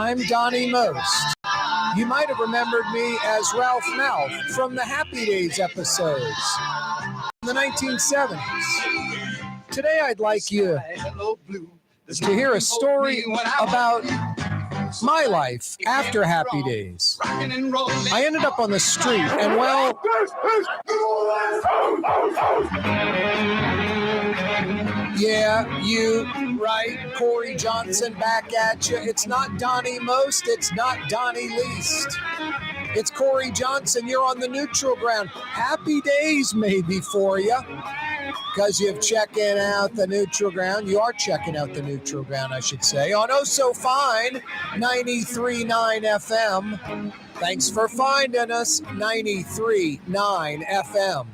I'm Donnie Most. You might have remembered me as Ralph Mouth from the Happy Days episodes in the 1970s. Today I'd like you to hear a story about my life after Happy Days. I ended up on the street and, well, yeah, you, right, Corey Johnson back at you. It's not Donnie Most, it's not Donnie Least. It's Corey Johnson. You're on the neutral ground. Happy days maybe for you, because you're checking out the neutral ground. You are checking out the neutral ground, I should say, on Oh So Fine, 93.9 FM. Thanks for finding us, 93.9 FM.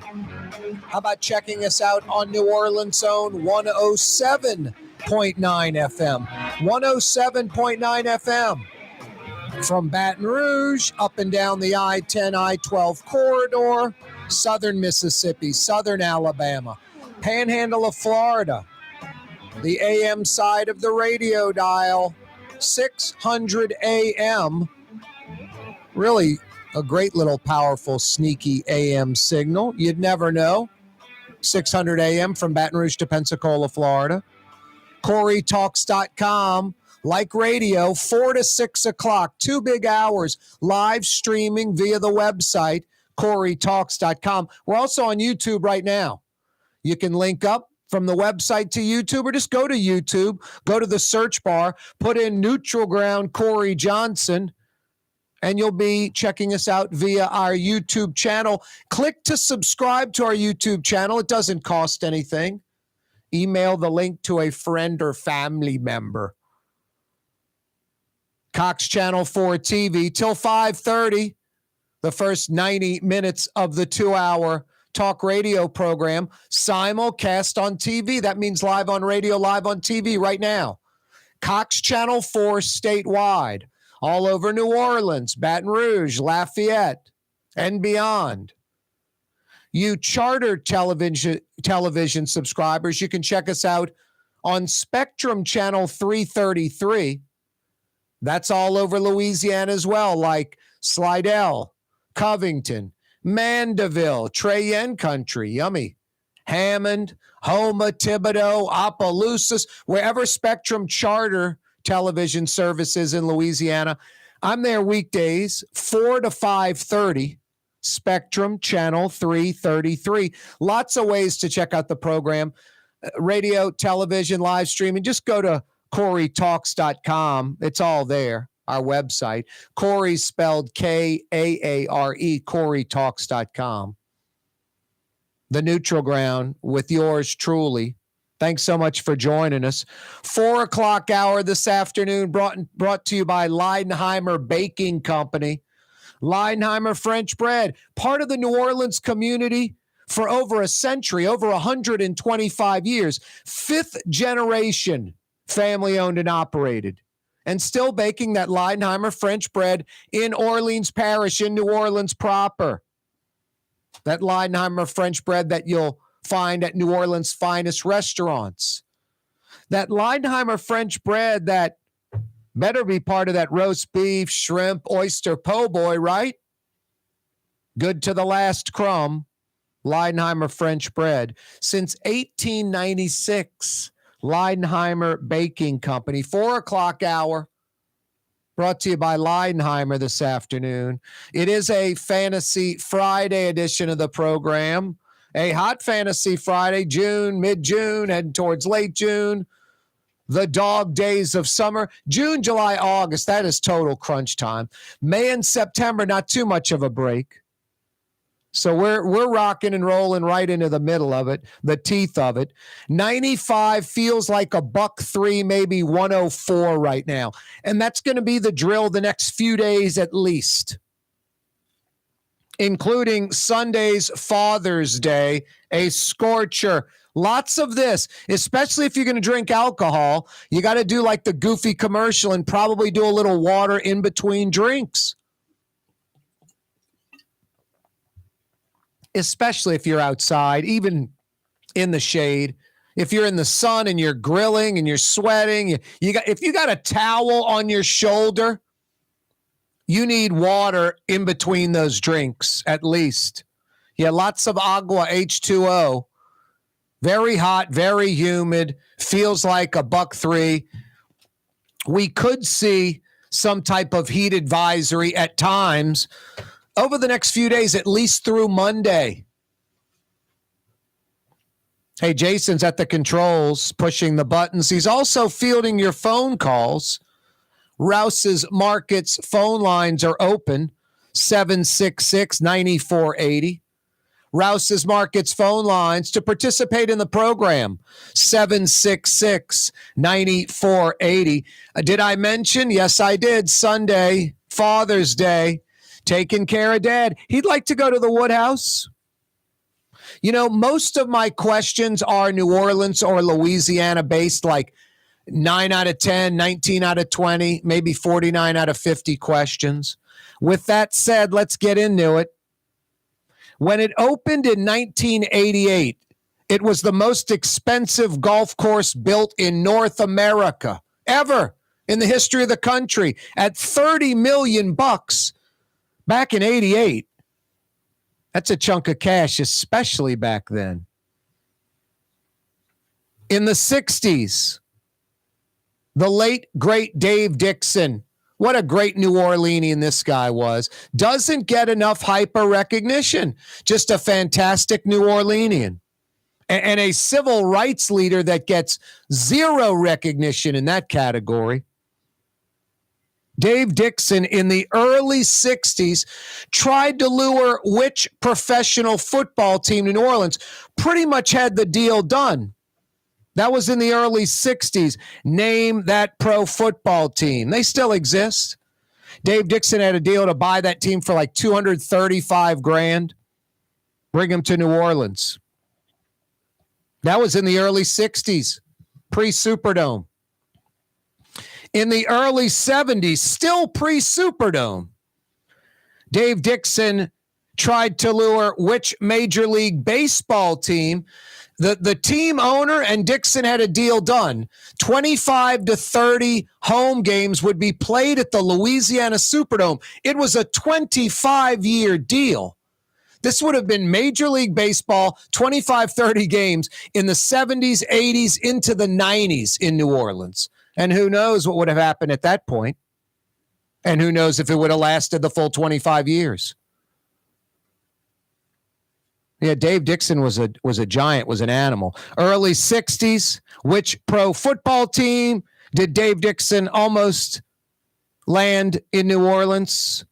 How about checking us out on New Orleans' own 107.9 FM? 107.9 FM. From Baton Rouge, up and down the I-10, I-12 corridor, southern Mississippi, southern Alabama, panhandle of Florida, the AM side of the radio dial, 600 AM. Really a great little powerful, sneaky AM signal. You'd never know. 600 AM from Baton Rouge to Pensacola, Florida. CareTalks.com. Like radio, 4 to 6 o'clock, 2 big hours, live streaming via the website, CareTalks.com. We're also on YouTube right now. You can link up from the website to YouTube, or just go to YouTube, go to the search bar, put in Neutral Ground Corey Johnson, and you'll be checking us out via our YouTube channel. Click to subscribe to our YouTube channel. It doesn't cost anything. Email the link to a friend or family member. Cox Channel 4 TV till 5:30, the first 90 minutes of the 2-hour talk radio program, simulcast on TV. That means live on radio, live on TV right now. Cox Channel 4 statewide, all over New Orleans, Baton Rouge, Lafayette, and beyond. You charter television subscribers, you can check us out on Spectrum Channel 333. That's all over Louisiana as well, like Slidell, Covington, Mandeville, Cheyenne Country, yummy, Hammond, Houma, Thibodaux, Opelousas, wherever Spectrum charter television services in Louisiana. I'm there weekdays, 4 to 5:30, Spectrum Channel 333. Lots of ways to check out the program. Radio, television, live streaming. Just go to CareTalks.com. It's all there, our website. Corey spelled Kaare, CareTalks.com. The Neutral Ground with yours truly. Thanks so much for joining us. 4 o'clock hour this afternoon brought to you by Leidenheimer Baking Company. Leidenheimer French bread, part of the New Orleans community for over a century, over 125 years. 5th generation family owned and operated, and still baking that Leidenheimer French bread in Orleans Parish, in New Orleans proper. That Leidenheimer French bread that you'll find at New Orleans' finest restaurants. That Leidenheimer French bread that better be part of that roast beef, shrimp, oyster po' boy, right? Good to the last crumb. Leidenheimer French bread. Since 1896, Leidenheimer Baking Company. 4 o'clock hour. Brought to you by Leidenheimer this afternoon. It is a Fantasy Friday edition of the program. A hot Fantasy Friday, June, mid-June, heading towards late June. The dog days of summer. June, July, August, that is total crunch time. May and September, not too much of a break. So we're rocking and rolling right into the middle of it, the teeth of it. 95 feels like $103, maybe 104 right now. And that's going to be the drill the next few days at least, including Sunday's Father's Day, a scorcher. Lots of this, especially if you're going to drink alcohol. You got to do like the Goofy commercial and probably do a little water in between drinks. Especially if you're outside, even in the shade. If you're in the sun and you're grilling and you're sweating, if you got a towel on your shoulder, You need water in between those drinks, at least. Yeah, lots of agua, H2O. Very hot, very humid. Feels like $1.03. We could see some type of heat advisory at times over the next few days, at least through Monday. Hey, Jason's at the controls, pushing the buttons. He's also fielding your phone calls. Rouse's Markets phone lines are open, 766-9480. Rouse's Markets phone lines to participate in the program, 766-9480. Did I mention? Yes, I did. Sunday, Father's Day, taking care of Dad. He'd like to go to the Woodhouse. You know, most of my questions are New Orleans or Louisiana based, like 9 out of 10, 19 out of 20, maybe 49 out of 50 questions. With that said, let's get into it. When it opened in 1988, it was the most expensive golf course built in North America ever in the history of the country at $30 million back in 88. That's a chunk of cash, especially back then. In the 60s, the late, great Dave Dixon, what a great New Orleanian this guy was, doesn't get enough hyper recognition. Just a fantastic New Orleanian. And a civil rights leader that gets zero recognition in that category. Dave Dixon in the early 60s tried to lure which professional football team in New Orleans, pretty much had the deal done. That was in the early 60s. Name that pro football team. They still exist. Dave Dixon had a deal to buy that team for like $235,000. Bring them to New Orleans. That was in the early 60s, pre-Superdome. In the early 70s, still pre-Superdome, Dave Dixon tried to lure which Major League Baseball team. The team owner and Dixon had a deal done. 25 to 30 home games would be played at the Louisiana Superdome. It was a 25-year deal. This would have been Major League Baseball, 25, 30 games in the 70s, 80s, into the 90s in New Orleans. And who knows what would have happened at that point? And who knows if it would have lasted the full 25 years? Yeah, Dave Dixon was a giant, was an animal. Early 60s, which pro football team did Dave Dixon almost land in New Orleans?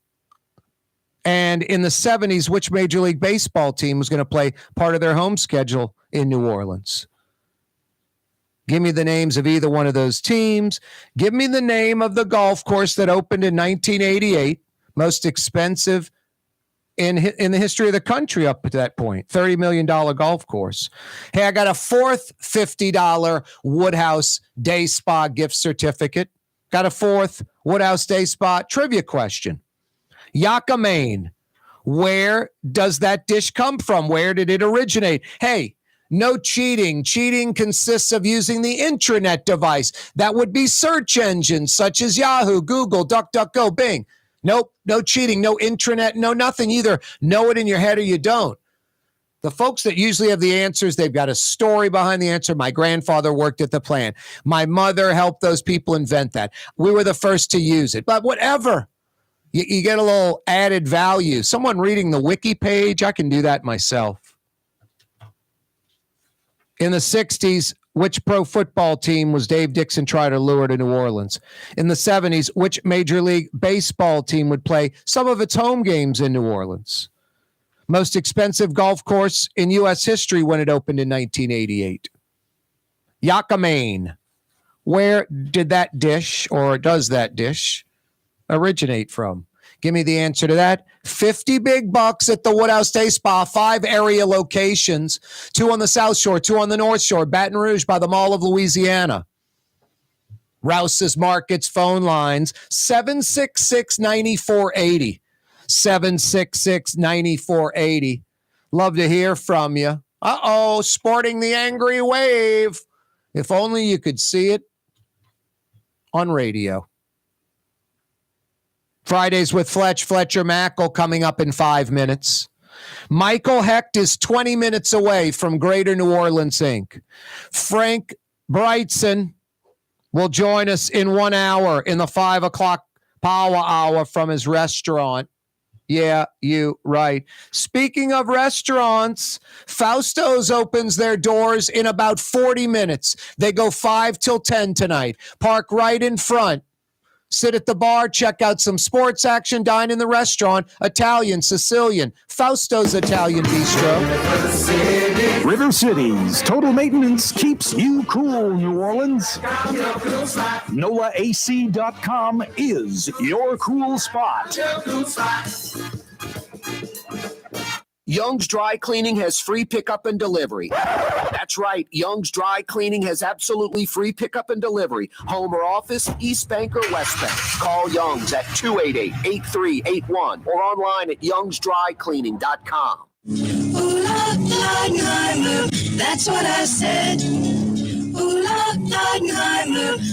And in the 70s, which Major League Baseball team was going to play part of their home schedule in New Orleans? Give me the names of either one of those teams. Give me the name of the golf course that opened in 1988, most expensive in the history of the country up to that point, $30 million golf course. Hey, I got a fourth $50 Woodhouse Day Spa gift certificate. Got a fourth Woodhouse Day Spa trivia question. Yucca, Maine. Where does that dish come from? Where did it originate? Hey, no cheating. Cheating consists of using the intranet device. That would be search engines such as Yahoo, Google, DuckDuckGo, Bing. Nope, no cheating, no intranet, no nothing. Either know it in your head or you don't. The folks that usually have the answers, they've got a story behind the answer. My grandfather worked at the plant. My mother helped those people invent that. We were the first to use it. But whatever, you get a little added value. Someone reading the wiki page, I can do that myself. In the 60s, which pro football team was Dave Dixon trying to lure to New Orleans? In the 70s, which Major League Baseball team would play some of its home games in New Orleans? Most expensive golf course in U.S. history when it opened in 1988. Yucca, Maine. Where did that dish, or does that dish, originate from? Give me the answer to that. 50 big bucks at the Woodhouse Day Spa, 5 area locations, 2 on the South Shore, 2 on the North Shore, Baton Rouge by the Mall of Louisiana. Rouse's Markets phone lines, 766-9480. 766-9480. Love to hear from you. Uh-oh, sporting the angry wave. If only you could see it on radio. Fridays with Fletcher Mackel coming up in 5 minutes. Michael Hecht is 20 minutes away from Greater New Orleans, Inc. Frank Brigtsen will join us in 1 hour in the 5 o'clock power hour from his restaurant. Yeah, you right. Speaking of restaurants, Fausto's opens their doors in about 40 minutes. They go 5 till 10 tonight. Park right in front. Sit at the bar, check out some sports action, dine in the restaurant. Italian, Sicilian, Fausto's Italian Bistro. River City's total maintenance keeps you cool, New Orleans. NOLAAC.com is your cool spot. Young's Dry Cleaning has free pickup and delivery. That's right. Young's Dry Cleaning has absolutely free pickup and delivery. Home or office, East Bank or West Bank. Call Young's at 288-8381 or online at youngsdrycleaning.com. That's what I said.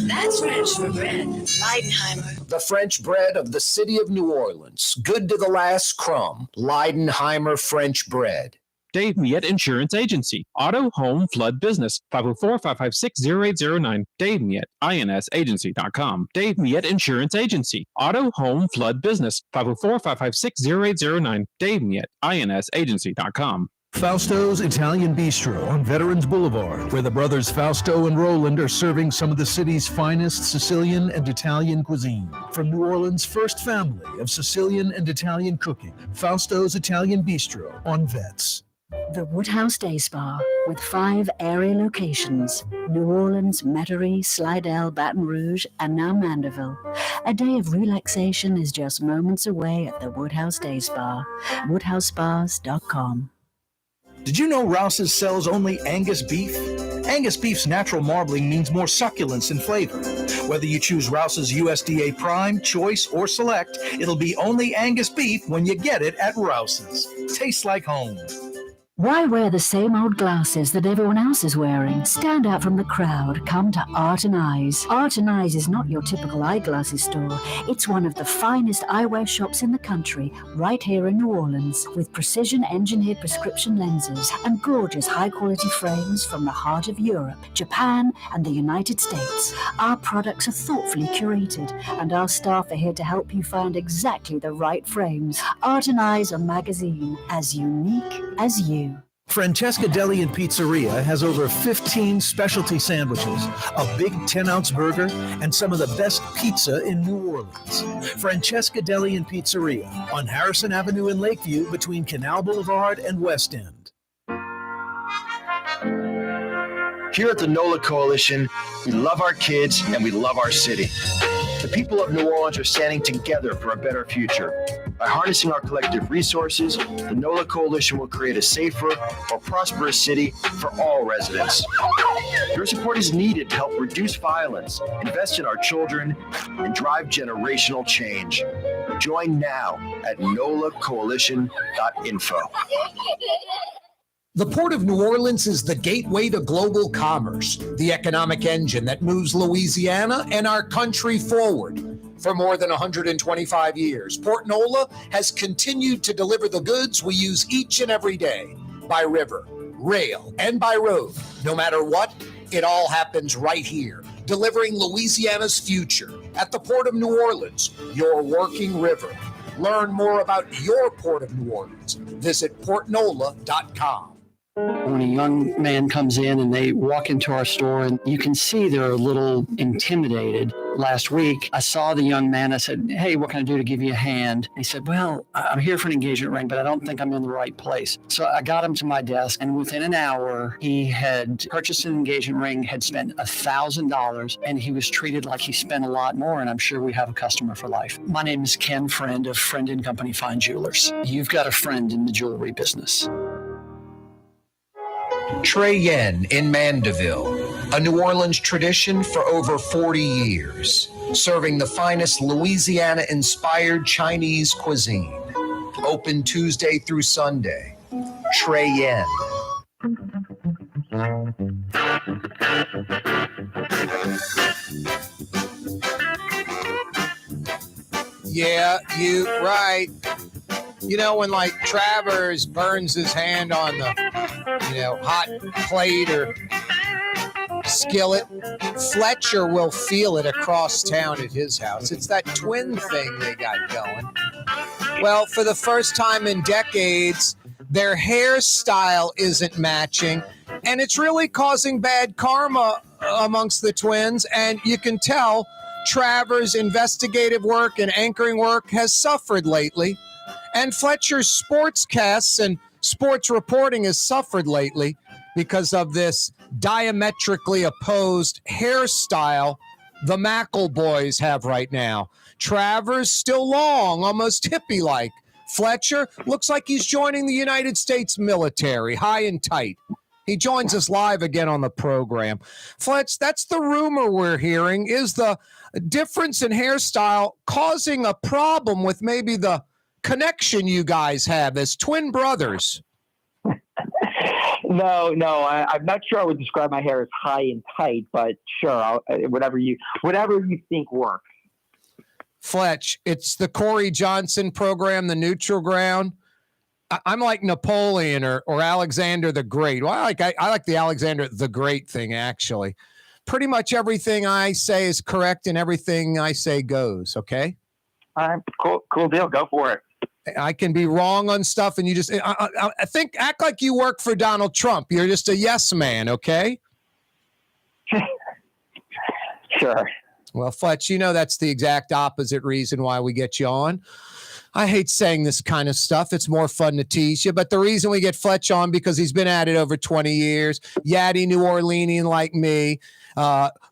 That's French for bread. Leidenheimer. The French bread of the city of New Orleans. Good to the last crumb. Leidenheimer French bread. Dave Miette Insurance Agency. Auto, home, flood, business. 504-556-0809. Dave Miette, INSagency.com. Dave Miette Insurance Agency. Auto, home, flood, business. 504-556-0809. Dave Miette, INSagency.com. Fausto's Italian Bistro on Veterans Boulevard, where the brothers Fausto and Roland are serving some of the city's finest Sicilian and Italian cuisine. From New Orleans' first family of Sicilian and Italian cooking, Fausto's Italian Bistro on Vets. The Woodhouse Day Spa, with 5 area locations: New Orleans, Metairie, Slidell, Baton Rouge, and now Mandeville. A day of relaxation is just moments away at the Woodhouse Day Spa. WoodhouseSpas.com. Did you know Rouse's sells only Angus beef? Angus beef's natural marbling means more succulence and flavor. Whether you choose Rouse's USDA Prime, Choice, or Select, it'll be only Angus beef when you get it at Rouse's. Tastes like home. Why wear the same old glasses that everyone else is wearing? Stand out from the crowd. Come to Art and Eyes. Art and Eyes is not your typical eyeglasses store. It's one of the finest eyewear shops in the country, right here in New Orleans, with precision-engineered prescription lenses and gorgeous high-quality frames from the heart of Europe, Japan, and the United States. Our products are thoughtfully curated, and our staff are here to help you find exactly the right frames. Art and Eyes, a magazine as unique as you. Francesca Deli and Pizzeria has over 15 specialty sandwiches, a big 10-ounce burger, and some of the best pizza in New Orleans. Francesca Deli and Pizzeria on Harrison Avenue in Lakeview between Canal Boulevard and West End. Here at the NOLA Coalition, we love our kids and we love our city. The people of New Orleans are standing together for a better future. By harnessing our collective resources, the NOLA Coalition will create a safer, more prosperous city for all residents. Your support is needed to help reduce violence, invest in our children, and drive generational change. Join now at nolacoalition.info. The Port of New Orleans is the gateway to global commerce, the economic engine that moves Louisiana and our country forward. For more than 125 years, Port Nola has continued to deliver the goods we use each and every day, by river, rail, and by road. No matter what, it all happens right here, delivering Louisiana's future at the Port of New Orleans, your working river. Learn more about your Port of New Orleans. Visit portnola.com. When a young man comes in and they walk into our store and you can see they're a little intimidated. Last week, I saw the young man. I said, "Hey, what can I do to give you a hand?" He said, "Well, I'm here for an engagement ring, but I don't think I'm in the right place." So I got him to my desk, and within an hour, he had purchased an engagement ring, had spent $1,000, and he was treated like he spent a lot more, and I'm sure we have a customer for life. My name is Ken Friend of Friend & Company Fine Jewelers. You've got a friend in the jewelry business. Trey Yen in Mandeville, a New Orleans tradition for over 40 years, serving the finest Louisiana-inspired Chinese cuisine. Open Tuesday through Sunday. Trey Yen. Yeah, you right. You know, when like Travers burns his hand on the, hot plate or skillet, Fletcher will feel it across town at his house. It's that twin thing they got going. Well, for the first time in decades, their hairstyle isn't matching, and it's really causing bad karma amongst the twins, and you can tell Travers' investigative work and anchoring work has suffered lately, and Fletcher's sportscasts and sports reporting has suffered lately because of this diametrically opposed hairstyle the Mackel boys have right now. Travers still long, almost hippie-like. Fletcher looks like he's joining the United States military, high and tight. He joins us live again on the program. Fletch, that's the rumor we're hearing. Is the difference in hairstyle causing a problem with maybe the connection you guys have as twin brothers? No, I'm not sure I would describe my hair as high and tight, but sure, whatever you think works. Fletch, it's the Corey Johnson program, the Neutral Ground. I'm like Napoleon or Alexander the Great. Well, I like the Alexander the Great thing, actually. Pretty much everything I say is correct and everything I say goes, okay? All right, cool deal. Go for it. I can be wrong on stuff, and you just I think act like you work for Donald Trump. You're just a yes man, okay? Sure. Well, Fletch, that's the exact opposite reason why we get you on. I hate saying this kind of stuff. It's more fun to tease you, but the reason we get Fletch on because he's been at it over 20 years, Yaddy New Orleanian like me,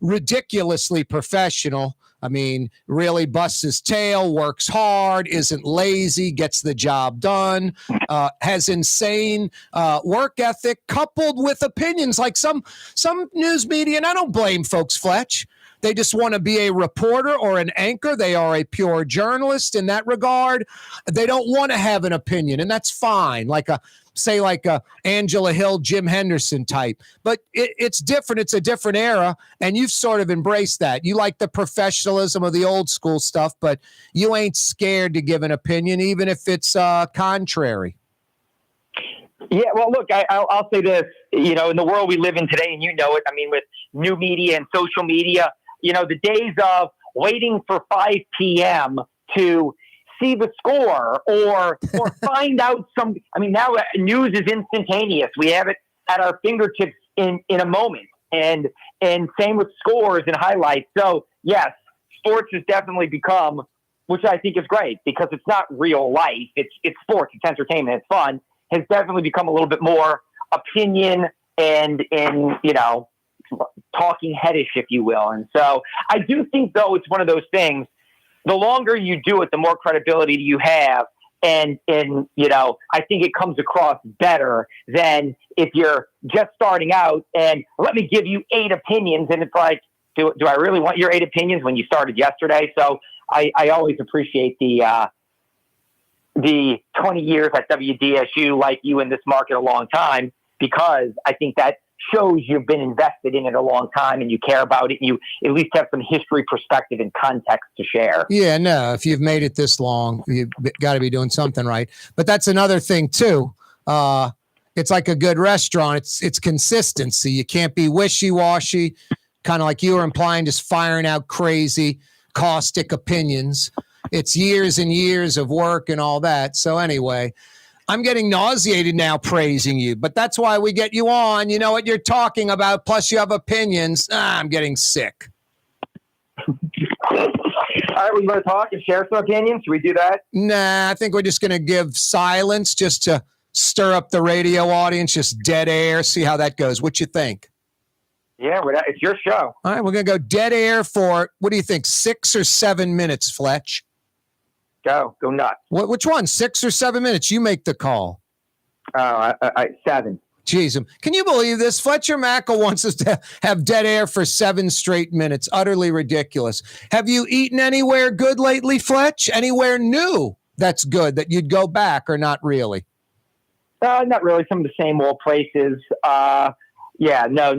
ridiculously professional. I mean, really busts his tail, works hard, isn't lazy, gets the job done, has insane work ethic, coupled with opinions like some news media. And I don't blame folks, Fletch. They just want to be a reporter or an anchor. They are a pure journalist in that regard. They don't want to have an opinion, and that's fine. Like a Angela Hill, Jim Henderson type. But it's different. It's a different era, and you've sort of embraced that. You like the professionalism of the old school stuff, but you ain't scared to give an opinion, even if it's contrary. Yeah, well, look, I'll say this. In the world we live in today, and it, I mean, with new media and social media, the days of waiting for 5 p.m. to see the score or find out now news is instantaneous. We have it at our fingertips in a moment, and same with scores and highlights. So yes, sports has definitely become, which I think is great because it's not real life. It's sports, it's entertainment, it's fun, has definitely become a little bit more opinion and talking headish, if you will. And so I do think, though, it's one of those things, the longer you do it, the more credibility you have. And I think it comes across better than if you're just starting out and let me give you 8 opinions. And it's like, do I really want your 8 opinions when you started yesterday? So I always appreciate the 20 years at WDSU, like you in this market a long time, because I think that shows you've been invested in it a long time and you care about it. And you at least have some history, perspective, and context to share. Yeah, no, if you've made it this long, you've got to be doing something right. But that's another thing too. It's like a good restaurant. It's consistency. You can't be wishy-washy, kind of like you were implying, just firing out crazy, caustic opinions. It's years and years of work and all that. So anyway, I'm getting nauseated now praising you, but that's why we get you on. You know what you're talking about, plus you have opinions. I'm getting sick. All right, we want to talk and share some opinions. Should we do that? Nah, I think we're just going to give silence just to stir up the radio audience, just dead air, see how that goes. What you think? Yeah, it's your show. All right, we're going to go dead air for, what do you think, 6 or 7 minutes, Fletch? Go nuts. Which one, 6 or 7 minutes? You make the call. 7. Jeez, can you believe this? Fletcher Mackel wants us to have dead air for 7 straight minutes. Utterly ridiculous. Have you eaten anywhere good lately, Fletch? Anywhere new that's good that you'd go back or not really? Not really. Some of the same old places. Yeah, no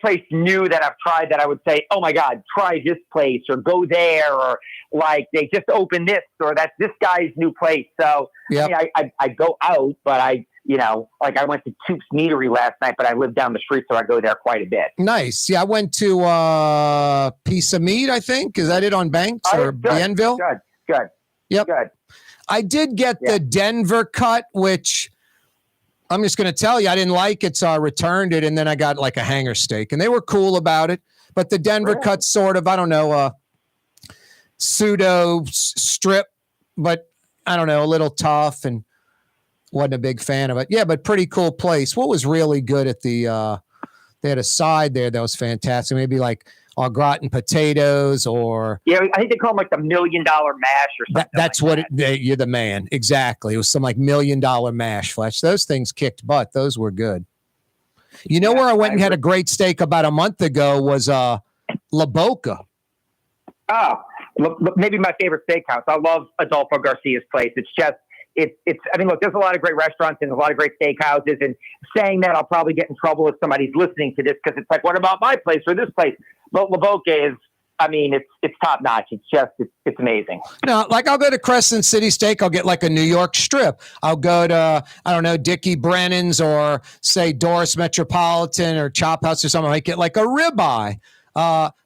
place new that I've tried that I would say, oh my God, try this place or go there, or like they just opened this, or that's this guy's new place. So Yep. I mean, I go out, but I went to Coop's Metairie last night, but I live down the street, so I go there quite a bit. Nice. Yeah, I went to Piece of Meat, I think. Is that it on Banks or Bienville? Good. Yep. Good. I did get the Denver cut, which I'm just going to tell you, I didn't like it, so I returned it, and then I got like a hanger steak, and they were cool about it. But the Denver cut's sort of, I don't know, pseudo strip, but I don't know, a little tough, and wasn't a big fan of it. Yeah, but pretty cool place. What was really good at the they had a side there that was fantastic. Maybe like au gratin potatoes, or I think they call them like the $1 million mash or something. That's like what that. you're the man. Exactly. It was some like $1 million mash, Fletch. Those things kicked butt. Those were good. You know where I went and had a great steak about a month ago was La Boca. Oh, maybe my favorite steakhouse. I love Adolfo Garcia's place. It's just, I mean, look, there's a lot of great restaurants and a lot of great steakhouses, and saying that I'll probably get in trouble if somebody's listening to this, because it's like, what about my place or this place? But La Boca is, I mean, it's top notch. It's just, it's amazing. No, like I'll go to Crescent City Steak. I'll get like a New York strip. I'll go to, I don't know, Dickie Brennan's, or say Doris Metropolitan or Chop House or something. I get like a ribeye.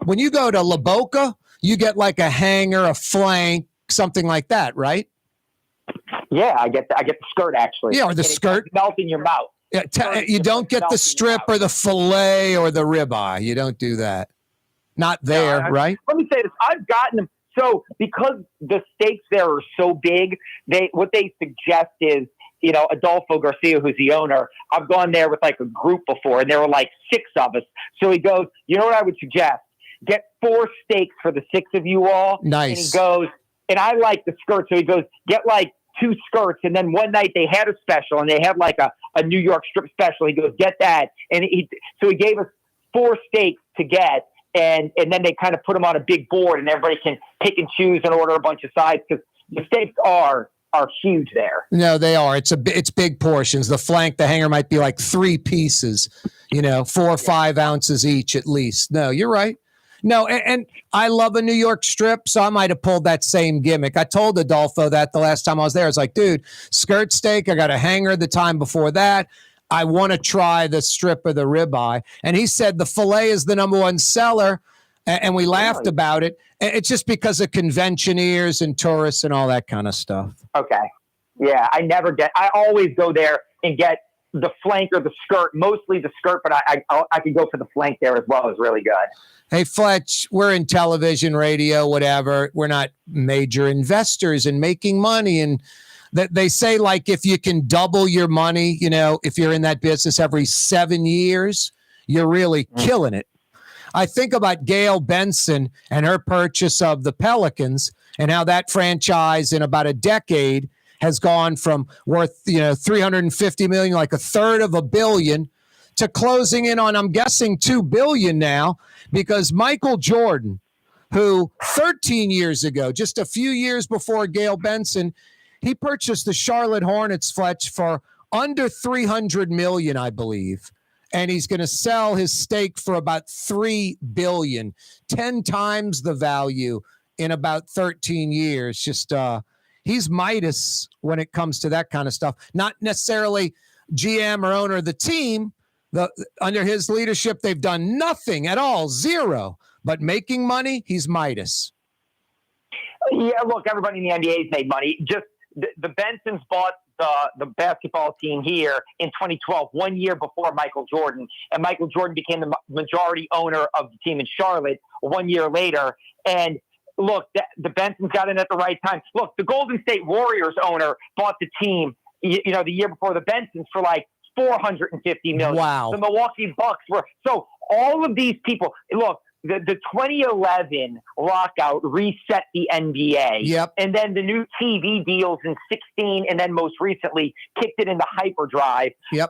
When you go to La Boca, you get like a hanger, a flank, something like that, right? Yeah, I get the skirt actually. Yeah, or the skirt. Melt in your mouth. Yeah, you don't get the strip or the fillet or the ribeye. You don't do that. Not there, right? Let me say this. I've gotten them. So because the steaks there are so big, what they suggest is, Adolfo Garcia, who's the owner, I've gone there with like a group before, and there were like 6 of us. So he goes, you know what I would suggest? Get 4 steaks for the 6 of you all. Nice. And he goes, and I like the skirt. So he goes, get like 2 skirts. And then one night they had a special, and they had like a New York strip special. He goes, get that. And so he gave us 4 steaks to get. And then they kind of put them on a big board, and everybody can pick and choose and order a bunch of sides, because the steaks are huge there. No, they are. It's big portions. The flank, the hanger might be like 3 pieces, 4 or 5 ounces each at least. No, you're right. No, and I love a New York strip, so I might have pulled that same gimmick. I told Adolfo that the last time I was there. I was like, dude, skirt steak, I got a hanger the time before that. I want to try the strip of the ribeye. And he said the filet is the #1 seller, and we laughed about it. It's just because of conventioneers and tourists and all that kind of stuff. Okay. Yeah, I always go there and get the flank or the skirt, mostly the skirt, but I could go for the flank there as well. It's really good. Hey, Fletch, we're in television, radio, whatever. We're not major investors in making money, and that they say, like, if you can double your money, if you're in that business every 7 years, you're really killing it. I think about Gail Benson and her purchase of the Pelicans, and how that franchise in about a decade has gone from worth, $350 million, like $1/3 billion, to closing in on, I'm guessing, $2 billion now, because Michael Jordan, who 13 years ago, just a few years before Gail Benson, he purchased the Charlotte Hornets, Fletch, for under $300 million, I believe. And he's going to sell his stake for about $3 billion, 10 times the value in about 13 years. Just he's Midas when it comes to that kind of stuff. Not necessarily GM or owner of the team. Under his leadership, they've done nothing at all, 0. But making money, he's Midas. Yeah, look, everybody in the NBA's made money. Just the Bensons bought the basketball team here in 2012, 1 year before Michael Jordan. And Michael Jordan became the majority owner of the team in Charlotte 1 year later. And look, the Bensons got in at the right time. Look, the Golden State Warriors owner bought the team, the year before the Bensons for like $450 million. Wow. The Milwaukee Bucks were. So all of these people, look, the 2011 lockout reset the NBA. Yep. And then the new TV deals in 16, and then most recently kicked it into hyperdrive. Yep.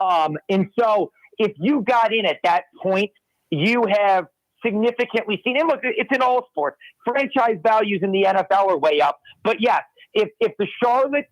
And so if you got in at that point, you have significantly seen, and look, it's in all sports. Franchise values in the NFL are way up. But yes, if the Charlotte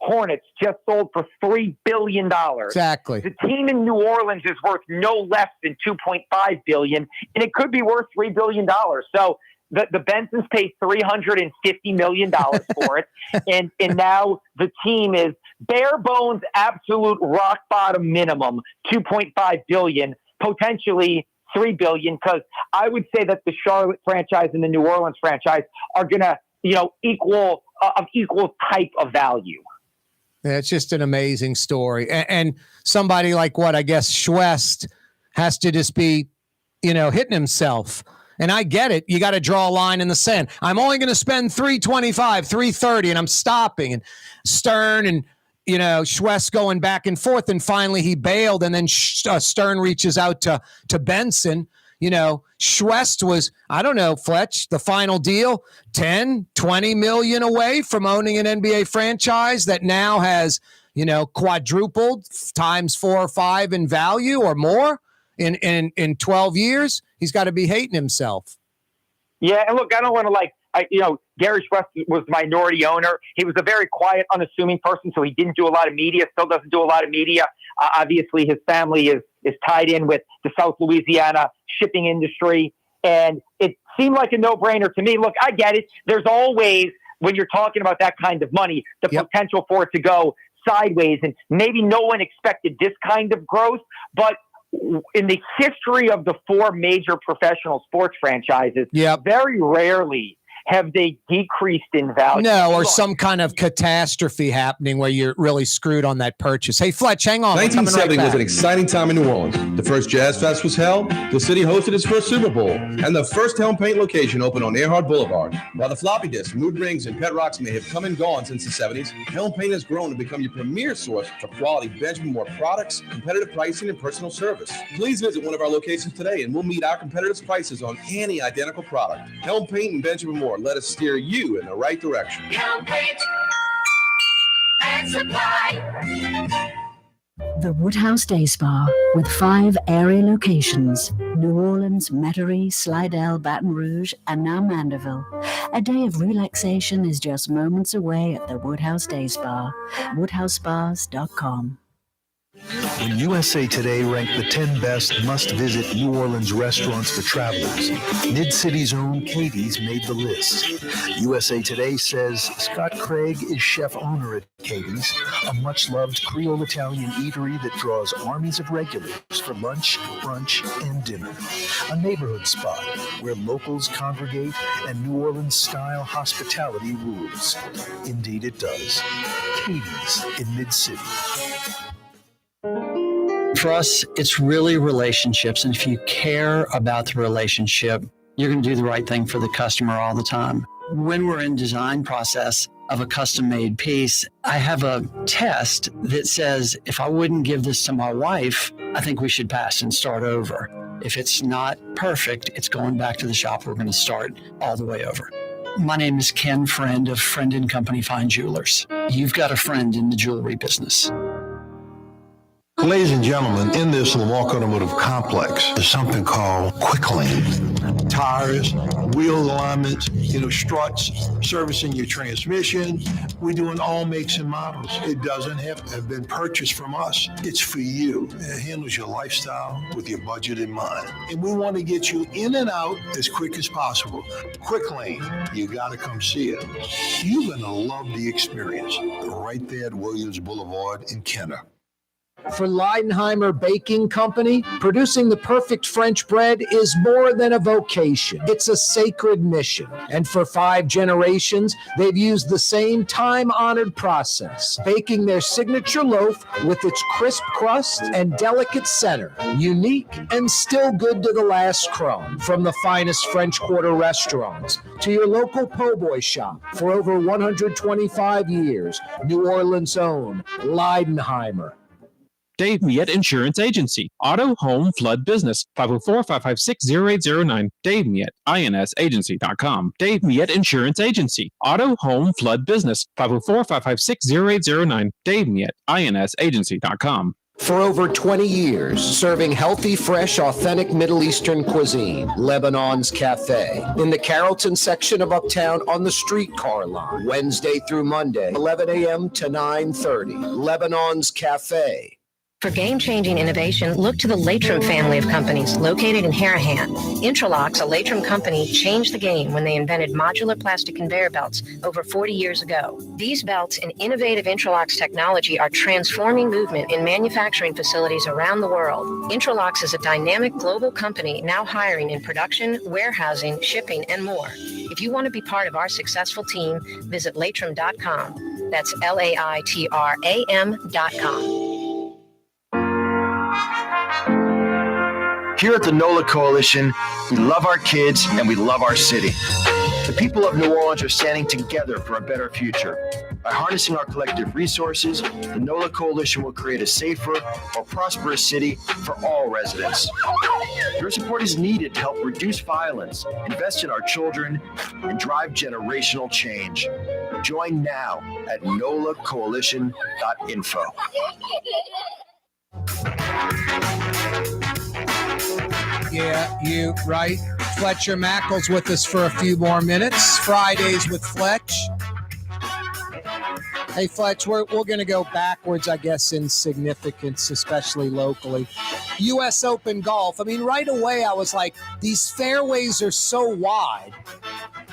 Hornets just sold for $3 billion. Exactly. The team in New Orleans is worth no less than $2.5 billion, and it could be worth $3 billion. So the Bensons paid $350 million for it, and now the team is bare bones, absolute rock bottom minimum, $2.5 billion, potentially $3 billion, because I would say that the Charlotte franchise and the New Orleans franchise are going to, equal type of value. Yeah, it's just an amazing story. And somebody like Schwest has to just be, hitting himself. And I get it. You got to draw a line in the sand. I'm only going to spend $325, $330, and I'm stopping. And Stern and, Schwest going back and forth. And finally he bailed. And then Stern reaches out to Benson. Schwest was, I don't know, Fletch, the final deal, 10, 20 million away from owning an NBA franchise that now has, quadrupled times 4 or 5 in value or more in 12 years. He's got to be hating himself. Yeah. And look, I don't want to Gary Schwest was the minority owner. He was a very quiet, unassuming person. So he didn't do a lot of media, still doesn't do a lot of media. Obviously his family is tied in with the South Louisiana shipping industry. And it seemed like a no-brainer to me. Look, I get it. There's always, when you're talking about that kind of money, the potential for it to go sideways. And maybe no one expected this kind of growth. But in the history of the 4 major professional sports franchises, very rarely have they decreased in value. No, or some kind of catastrophe happening where you're really screwed on that purchase. Hey, Fletch, hang on. 1970 was an exciting time in New Orleans. The first Jazz Fest was held, the city hosted its first Super Bowl, and the first Helm Paint location opened on Earhart Boulevard. While the floppy disks, mood rings, and pet rocks may have come and gone since the 70s, Helm Paint has grown to become your premier source for quality Benjamin Moore products, competitive pricing, and personal service. Please visit one of our locations today, and we'll meet our competitors' prices on any identical product. Helm Paint and Benjamin Moore, let us steer you in the right direction. Helm Paint and Supply. The Woodhouse Day Spa, with 5 area locations: New Orleans, Metairie, Slidell, Baton Rouge, and now Mandeville. A day of relaxation is just moments away at the Woodhouse Day Spa. WoodhouseSpas.com. When USA Today ranked the 10 best must-visit New Orleans restaurants for travelers, Mid-City's own Katie's made the list. USA Today says Scott Craig is chef-owner at Katie's, a much-loved Creole Italian eatery that draws armies of regulars for lunch, brunch, and dinner. A neighborhood spot where locals congregate and New Orleans-style hospitality rules. Indeed it does. Katie's in Mid-City. For us, it's really relationships. And if you care about the relationship, you're going to do the right thing for the customer all the time. When we're in design process of a custom-made piece, I have a test that says, if I wouldn't give this to my wife, I think we should pass and start over. If it's not perfect, it's going back to the shop. We're going to start all the way over. My name is Ken Friend of Friend & Company Fine Jewelers. You've got a friend in the jewelry business. Ladies and gentlemen, in this Lamar Automotive Complex, there's something called Quick Lane. Tires, wheel alignments, struts, servicing your transmission. We're doing all makes and models. It doesn't have to have been purchased from us. It's for you. It handles your lifestyle with your budget in mind. And we want to get you in and out as quick as possible. Quick Lane, you got to come see it. You're going to love the experience. Right there at Williams Boulevard in Kenner. For Leidenheimer Baking Company, producing the perfect French bread is more than a vocation. It's a sacred mission. And for 5 generations, they've used the same time-honored process, baking their signature loaf with its crisp crust and delicate center, unique and still good to the last crumb. From the finest French Quarter restaurants to your local po' boy shop, for over 125 years, New Orleans' own Leidenheimer. Dave Miette Insurance Agency. Auto, home, flood business. 504-556-0809. Dave Miette, INSagency.com. Dave Miette Insurance Agency. Auto, home, flood business. 504-556-0809. Dave Miette, INSagency.com. For over 20 years, serving healthy, fresh, authentic Middle Eastern cuisine, Lebanon's Cafe. In the Carrollton section of Uptown on the streetcar line, Wednesday through Monday, 11 a.m. to 9:30. Lebanon's Cafe. For game-changing innovation, look to the Latrim family of companies located in Harahan. Intralocks, a Latrim company, changed the game when they invented modular plastic conveyor belts over 40 years ago. These belts and innovative Intralocks technology are transforming movement in manufacturing facilities around the world. Intralocks is a dynamic global company now hiring in production, warehousing, shipping, and more. If you want to be part of our successful team, visit Latrim.com. That's LAITRAM.com. Here at the NOLA Coalition, we love our kids and we love our city. The people of New Orleans are standing together for a better future. By harnessing our collective resources, the NOLA Coalition will create a safer, more prosperous city for all residents. Your support is needed to help reduce violence, invest in our children, and drive generational change. Join now at nolacoalition.info. Yeah, you right. Fletcher Mackel's with us for a few more minutes. Fridays with Fletch. Hey, Fletch, we're going to go backwards, I guess, in significance, especially locally. U.S. Open golf. I mean, right away, I was like, these fairways are so wide,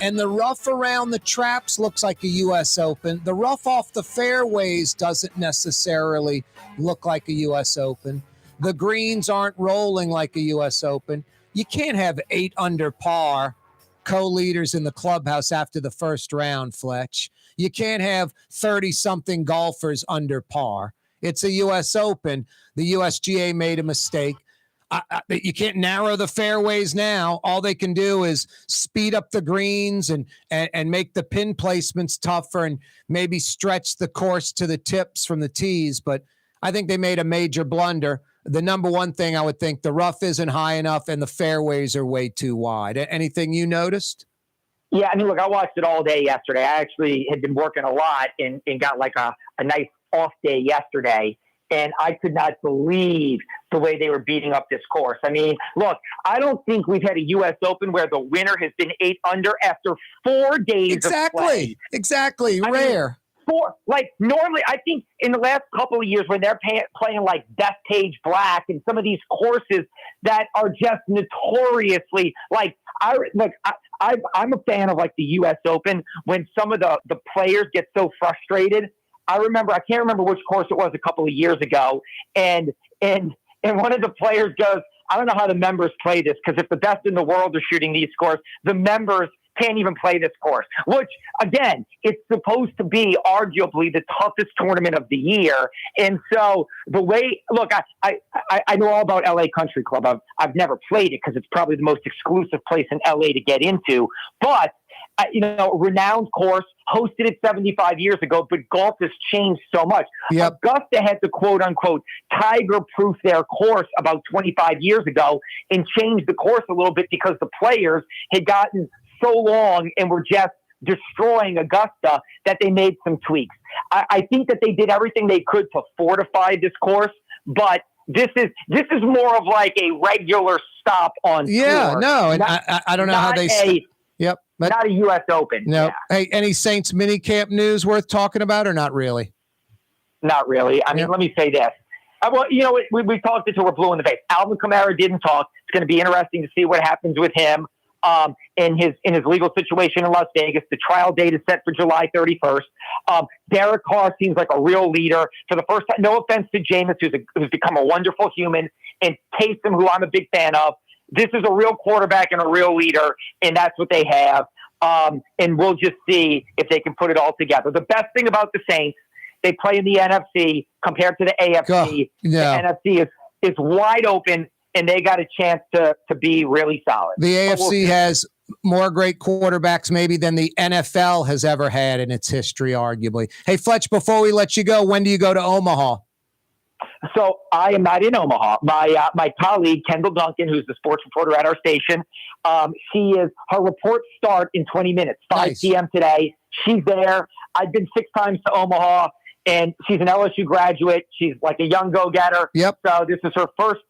and the rough around the traps looks like a U.S. Open. The rough off the fairways doesn't necessarily look like a U.S. Open. The greens aren't rolling like a U.S. Open. You can't have 8 under par co-leaders in the clubhouse after the first round, Fletch. You can't have 30-something golfers under par. It's a U.S. Open. The USGA made a mistake. You can't narrow the fairways now. All they can do is speed up the greens and make the pin placements tougher and maybe stretch the course to the tips from the tees. But I think they made a major blunder. The number one thing I would think, the rough isn't high enough and the fairways are way too wide. Anything you noticed? Yeah, I mean, look, I watched it all day yesterday. I actually had been working a lot and got like a nice off day yesterday. And I could not believe the way they were beating up this course. I mean, look, I don't think we've had a U.S. Open where the winner has been 8 under after 4 days of play. Exactly. Rare. Normally, I think in the last couple of years when they're playing like Bethpage Black and some of these courses that are just notoriously I'm a fan of like the U.S. Open when some of the players get so frustrated. I can't remember which course it was a couple of years ago, and one of the players goes, I don't know how the members play this, because if the best in the world are shooting these scores, the members can't even play this course, which, again, it's supposed to be arguably the toughest tournament of the year. And so the way, look, I know all about LA Country Club. I've never played it because it's probably the most exclusive place in LA to get into. But, renowned course, hosted it 75 years ago, but golf has changed so much. Yep. Augusta had to quote-unquote tiger-proof their course about 25 years ago and changed the course a little bit because the players had gotten so long and were just destroying Augusta that they made some tweaks. I think that they did everything they could to fortify this course, but this is more of like a regular stop on tour. No, and I don't know how they... Yep. But not a U.S. Open. No. Yeah. Hey, any Saints minicamp news worth talking about or not really? Not really. I mean, let me say this. We talked until we're blue in the face. Alvin Kamara didn't talk. It's going to be interesting to see what happens with him in his legal situation in Las Vegas. The trial date is set for July 31st. Derek Carr seems like a real leader. For the first time, no offense to Jameis, who's become a wonderful human, and Taysom, who I'm a big fan of. This is a real quarterback and a real leader, and that's what they have. And we'll just see if they can put it all together. The best thing about the Saints, they play in the NFC compared to the AFC. The NFC is wide open, and they got a chance to be really solid. The AFC has more great quarterbacks maybe than the NFL has ever had in its history, arguably. Hey, Fletch, before we let you go, when do you go to Omaha? So I am not in Omaha. My colleague, Kendall Duncan, who's the sports reporter at our station, her reports start in 20 minutes, 5 p.m. today. She's there. I've been 6 times to Omaha, and she's an LSU graduate. She's like a young go-getter. Yep. So this is her first,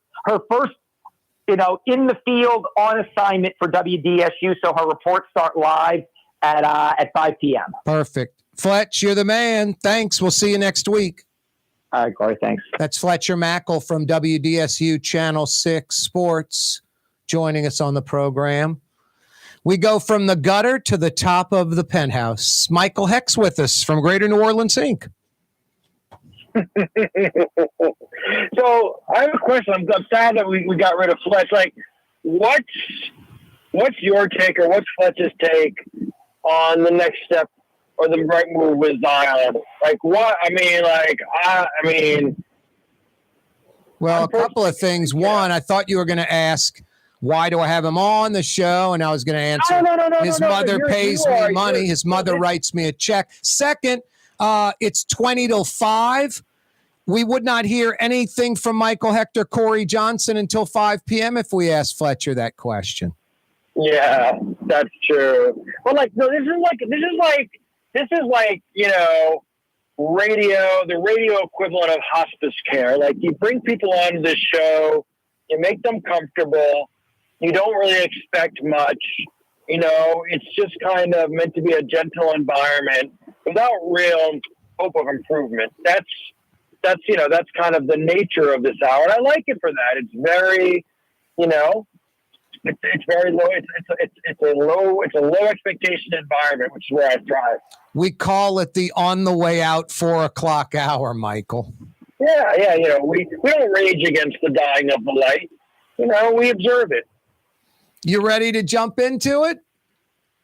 in the field on assignment for WDSU. So her reports start live at 5 p.m. Perfect. Fletch, you're the man. Thanks. We'll see you next week. All right, Corey, thanks. That's Fletcher Mackel from WDSU Channel 6 Sports joining us on the program. We go from the gutter to the top of the penthouse. Michael Hecht's with us from Greater New Orleans, Inc. So I have a question. I'm sad that we got rid of Fletch. Like, what's your take, or what's Fletch's take on the next step or the right move with Zion? Like, what? I mean, Well, a couple of things. One, I thought you were going to ask, why do I have him on the show? And I was going to answer, his mother pays me money. His mother writes me a check. Second, it's 20 till 5. We would not hear anything from Michael Hecht or Corey Johnson until 5 p.m. if we asked Fletcher that question. Yeah, that's true. Well, this is like the radio equivalent of hospice care. Like, you bring people onto this show, you make them comfortable, you don't really expect much. It's just kind of meant to be a gentle environment without real hope of improvement. That's kind of the nature of this hour. And I like it for that. It's very, it's very low. It's a low expectation environment, which is where I thrive. We call it the on the way out 4 o'clock hour, Michael. Yeah. We don't rage against the dying of the light. We observe it. You ready to jump into it?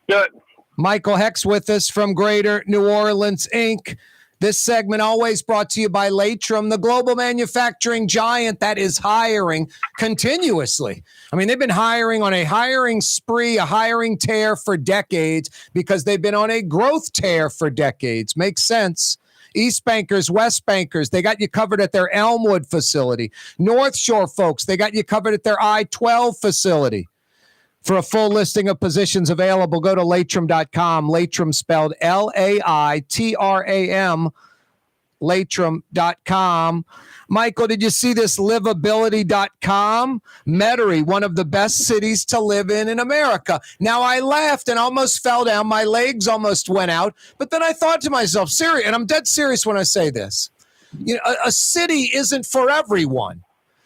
Good. Michael Hecht's with us from Greater New Orleans, Inc. This segment always brought to you by Latrim, the global manufacturing giant that is hiring continuously. I mean, they've been hiring on a hiring spree, a hiring tear for decades because they've been on a growth tear for decades. Makes sense. East Bankers, West Bankers, they got you covered at their Elmwood facility. North Shore folks, they got you covered at their I-12 facility. For a full listing of positions available, go to Latrim.com. Latrim spelled L-A-I-T-R-A-M. Latrim.com. Michael, did you see this Livability.com? Metairie, one of the best cities to live in America. Now, I laughed and almost fell down. My legs almost went out. But then I thought to myself, serious, and I'm dead serious when I say this. A city isn't for everyone.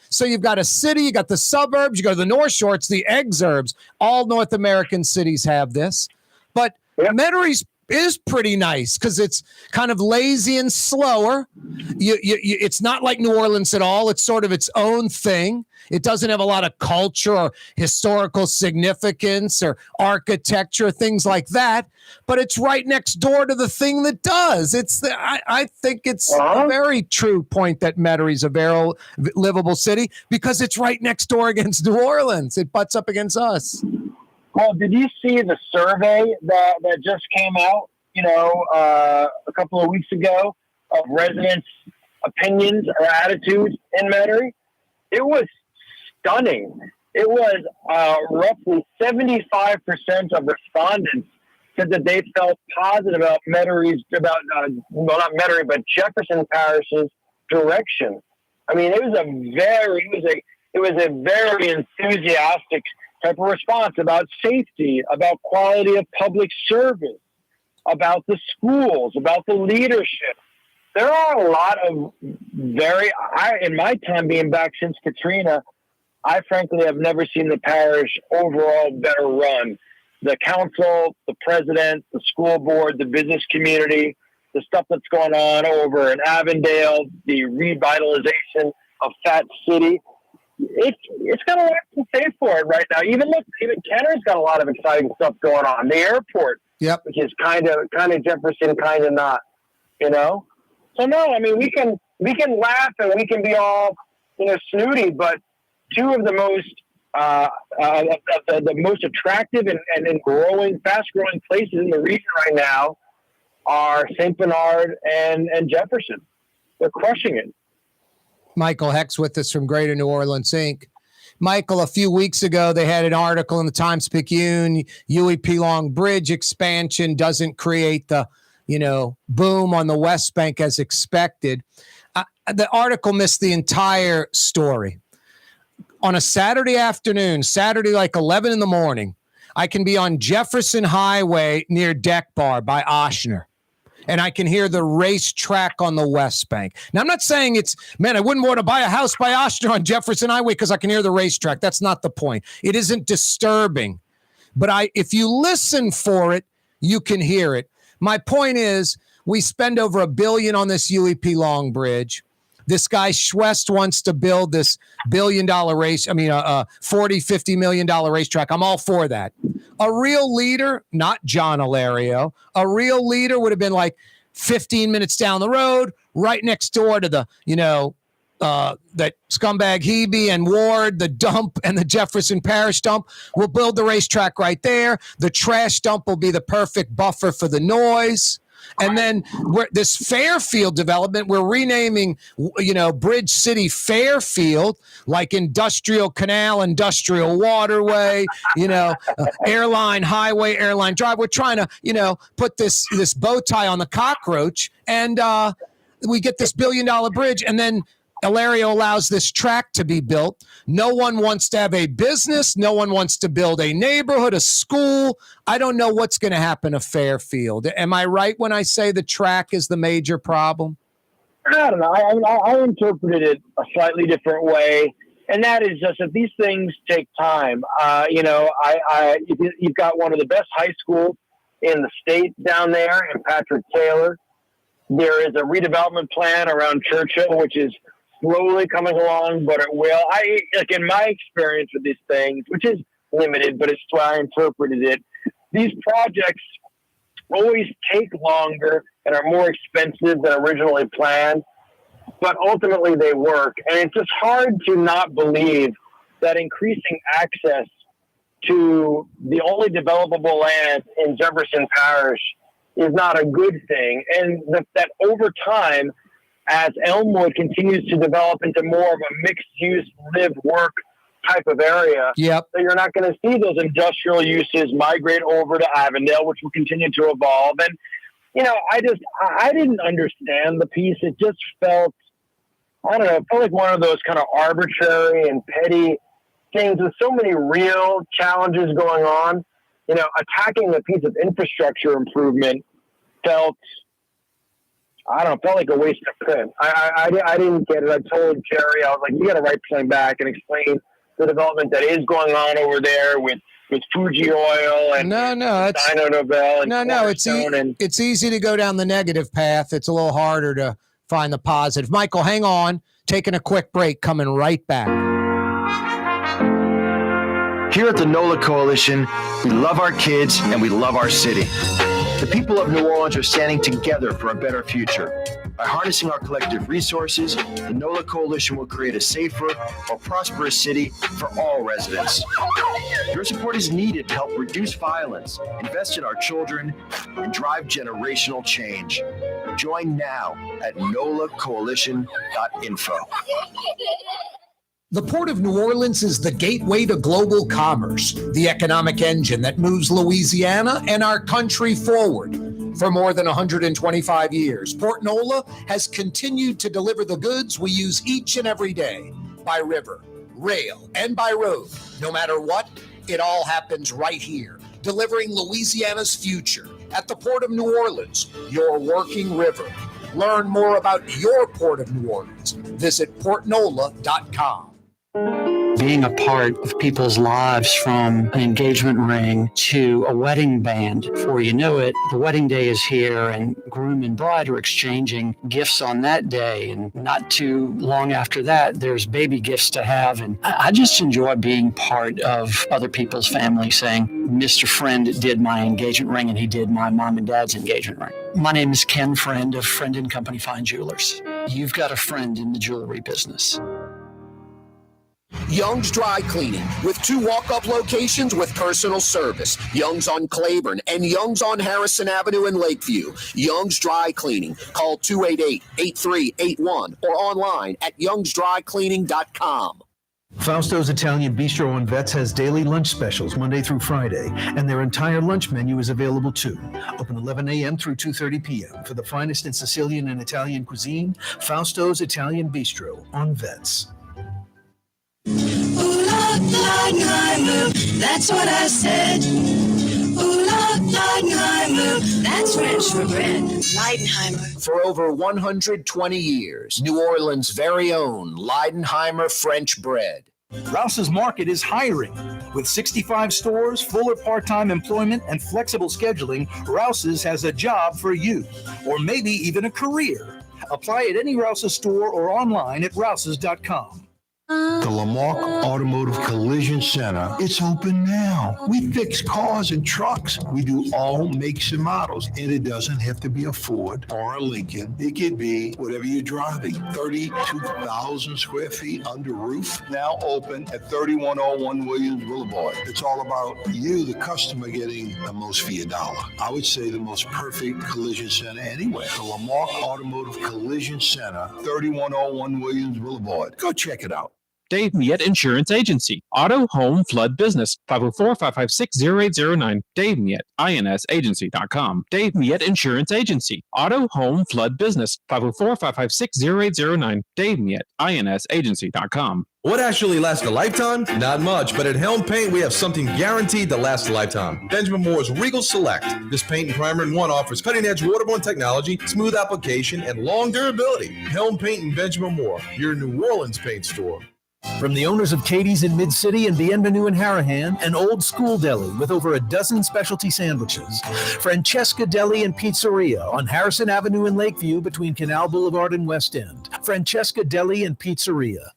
So you've got a city, you got the suburbs, you go to the North Shore, it's the exurbs. All North American cities have this. But Metairie is pretty nice because it's kind of lazy and slower. It's not like New Orleans at all. It's sort of its own thing. It doesn't have a lot of culture or historical significance or architecture, things like that. But it's right next door to the thing that does. I think it's a very true point that Metairie's a very livable city because it's right next door against New Orleans. It butts up against us. Well, did you see the survey that just came out, a couple of weeks ago of residents' opinions or attitudes in Metairie? It was stunning. It was roughly 75% of respondents said that they felt positive about Metairie's, not Metairie, but Jefferson Parish's direction. I mean, it was a very enthusiastic type of response about safety, about quality of public service, about the schools, about the leadership. There are a lot of in my time being back since Katrina, I frankly have never seen the parish overall better run. The council, the president, the school board, the business community, the stuff that's going on over in Avondale, the revitalization of Fat City. It's got a lot to say for it right now. Even Kenner's got a lot of exciting stuff going on. The airport, which is kind of Jefferson, kind of not, So no, I mean we can laugh and we can be all snooty, but two of the most the most attractive and fast growing places in the region right now are St. Bernard and Jefferson. They're crushing it. Michael Hecht's with us from Greater New Orleans, Inc. Michael, a few weeks ago, they had an article in the Times-Picayune, Huey P. Long Bridge expansion doesn't create the boom on the West Bank as expected. The article missed the entire story. On a Saturday afternoon, Saturday like 11 in the morning, I can be on Jefferson Highway near Deck Bar by Oshner, and I can hear the racetrack on the West Bank. Now, I'm not saying I wouldn't want to buy a house by Oshner on Jefferson Highway because I can hear the racetrack. That's not the point. It isn't disturbing. But if you listen for it, you can hear it. My point is, we spend over $1 billion on this UEP Long Bridge. This guy Schwest wants to build this $1 billion $40-50 million racetrack. I'm all for that. A real leader, not John Ilario, a real leader would have been like 15 minutes down the road, right next door to the, that scumbag Hebe and Ward, the dump and the Jefferson Parish dump. We'll build the racetrack right there. The trash dump will be the perfect buffer for the noise. And then this Fairfield development, we're renaming, Bridge City Fairfield, like Industrial Canal, Industrial Waterway, Airline Highway, Airline Drive. We're trying to, put this bow tie on the cockroach, and we get this $1 billion bridge, and then Ilario allows this track to be built. No one wants to have a business. No one wants to build a neighborhood, a school. I don't know what's going to happen to Fairfield. Am I right when I say the track is the major problem? I don't know. I interpreted it a slightly different way, and that is just that these things take time. You've got one of the best high schools in the state down there in Patrick Taylor. There is a redevelopment plan around Churchill, which is slowly coming along, but it will. In my experience with these things, which is limited, but it's the way I interpreted it, these projects always take longer and are more expensive than originally planned, but ultimately they work. And it's just hard to not believe that increasing access to the only developable land in Jefferson Parish is not a good thing. And that over time, as Elmwood continues to develop into more of a mixed-use live-work type of area, so you're not going to see those industrial uses migrate over to Avondale, which will continue to evolve. And, I didn't understand the piece. It just felt, it felt like one of those kind of arbitrary and petty things with so many real challenges going on. Attacking a piece of infrastructure improvement felt like a waste of print. I didn't get it. I told Jerry, I was like, you got to write something back and explain the development that is going on over there with Fuji Oil and Dino Nobel. And it's easy to go down the negative path. It's a little harder to find the positive. Michael, hang on. Taking a quick break. Coming right back. Here at the NOLA Coalition, we love our kids and we love our city. The people of New Orleans are standing together for a better future. By harnessing our collective resources, the NOLA Coalition will create a safer, more prosperous city for all residents. Your support is needed to help reduce violence, invest in our children, and drive generational change. Join now at nolacoalition.info. The Port of New Orleans is the gateway to global commerce, the economic engine that moves Louisiana and our country forward. For more than 125 years, Port Nola has continued to deliver the goods we use each and every day, by river, rail, and by road. No matter what, it all happens right here, delivering Louisiana's future at the Port of New Orleans, your working river. Learn more about your Port of New Orleans. Visit portnola.com. Being a part of people's lives, from an engagement ring to a wedding band. Before you know it, the wedding day is here, and groom and bride are exchanging gifts on that day. And not too long after that, there's baby gifts to have. And I just enjoy being part of other people's family, saying, Mr. Friend did my engagement ring and he did my mom and dad's engagement ring. My name is Ken Friend of Friend & Company Fine Jewelers. You've got a friend in the jewelry business. Young's Dry Cleaning, with 2 walk-up locations with personal service. Young's on Claiborne and Young's on Harrison Avenue in Lakeview. Young's Dry Cleaning. Call 288-8381 or online at youngsdrycleaning.com. Fausto's Italian Bistro on Vets has daily lunch specials Monday through Friday, and their entire lunch menu is available too. Open 11 a.m. through 2:30 p.m. For the finest in Sicilian and Italian cuisine, Fausto's Italian Bistro on Vets. Ooh, Leidenheimer, that's what I said. Ooh, Leidenheimer, that's French for bread. Leidenheimer. For over 120 years, New Orleans' very own Leidenheimer French bread. Rouse's Market is hiring. With 65 stores, full or part-time employment, and flexible scheduling, Rouse's has a job for you, or maybe even a career. Apply at any Rouse's store or online at rouses.com. The Lamarck Automotive Collision Center, it's open now. We fix cars and trucks. We do all makes and models. And it doesn't have to be a Ford or a Lincoln. It could be whatever you're driving. 32,000 square feet under roof. Now open at 3101 Williams Boulevard. It's all about you, the customer, getting the most for your dollar. I would say the most perfect collision center anywhere. The Lamarck Automotive Collision Center, 3101 Williams Boulevard. Go check it out. Dave Miette Insurance Agency. Auto, home, flood, business. 504-556-0809. Dave Miette, INSagency.com. Dave Miette Insurance Agency. Auto, home, flood, business. 504-556-0809. Dave Miette, INSagency.com. What actually lasts a lifetime? Not much, but at Helm Paint, we have something guaranteed to last a lifetime. Benjamin Moore's Regal Select. This paint and primer in one offers cutting-edge waterborne technology, smooth application, and long durability. Helm Paint and Benjamin Moore, your New Orleans paint store. From the owners of Katie's in Mid-City and Bienvenue in Harahan, an old school deli with over a dozen specialty sandwiches. Francesca Deli and Pizzeria on Harrison Avenue in Lakeview between Canal Boulevard and West End. Francesca Deli and Pizzeria.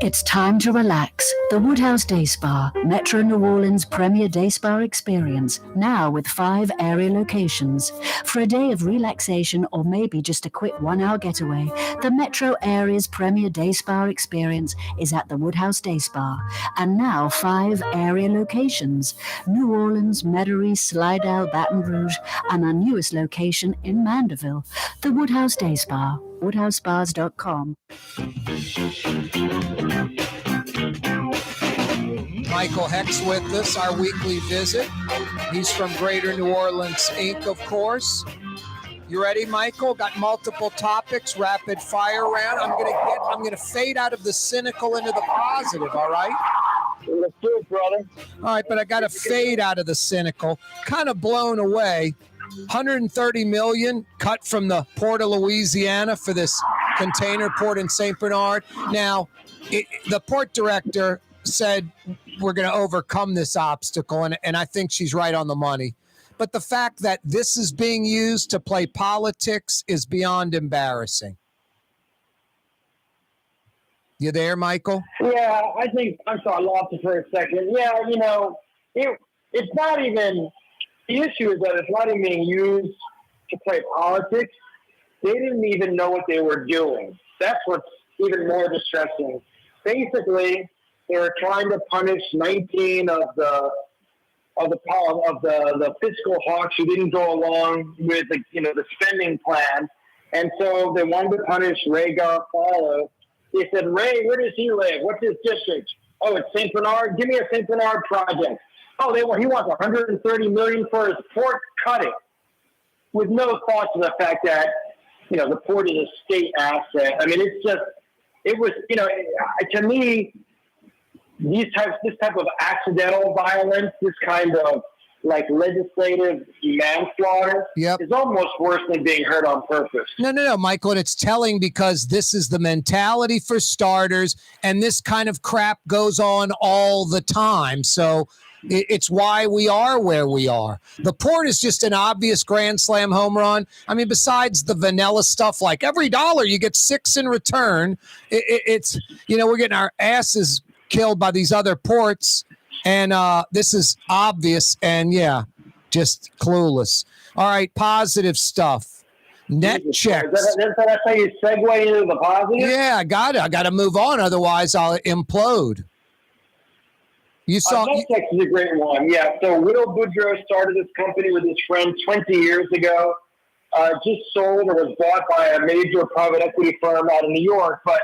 It's time to relax. The Woodhouse Day Spa, Metro New Orleans' premier day spa experience, now with 5 area locations. For a day of relaxation or maybe just a quick 1-hour getaway, the Metro area's premier day spa experience is at the Woodhouse Day Spa. And now 5 area locations: New Orleans, Metairie, Slidell, Baton Rouge, and our newest location in Mandeville. The Woodhouse Day Spa, woodhousespas.com. Michael Hecht's with us, our weekly visit. He's from Greater New Orleans, Inc., of course. You ready, Michael? Got multiple topics, rapid fire round. I'm gonna fade out of the cynical into the positive, all right? Let's do it, brother. All right, but I got to fade out of the cynical. Kind of blown away. $130 million cut from the Port of Louisiana for this container port in St. Bernard. Now, the port director said we're going to overcome this obstacle, and I think she's right on the money. But the fact that this is being used to play politics is beyond embarrassing. You there, Michael? Yeah, I'm sorry, I lost it for a second. Yeah, it's not even, the issue is that it's not even being used to play politics. They didn't even know what they were doing. That's what's even more distressing. Basically, they were trying to punish 19 of the fiscal hawks who didn't go along with the spending plan, and so they wanted to punish Ray Garofalo. They said, Ray, where does he live? What's his district? Oh, it's St. Bernard. Give me a St. Bernard project. Oh, he wants $130 million for his port. Cut it. With no thought to the fact that the port is a state asset. I mean, to me, this type of accidental violence, this kind of like legislative manslaughter, is almost worse than being hurt on purpose. No, Michael, and it's telling because this is the mentality for starters, and this kind of crap goes on all the time. So it's why we are where we are. The port is just an obvious grand slam home run. I mean, besides the vanilla stuff, like every dollar you get 6 in return, it's we're getting our asses killed by these other ports, and this is obvious and just clueless. All right, positive stuff. Net checks. That's how you segue into the positive? Yeah, I got to move on, otherwise I'll implode. You saw Net checks is a great one. Yeah, so Widow Boudreaux started this company with his friend 20 years ago. Just sold or was bought by a major private equity firm out of New York, but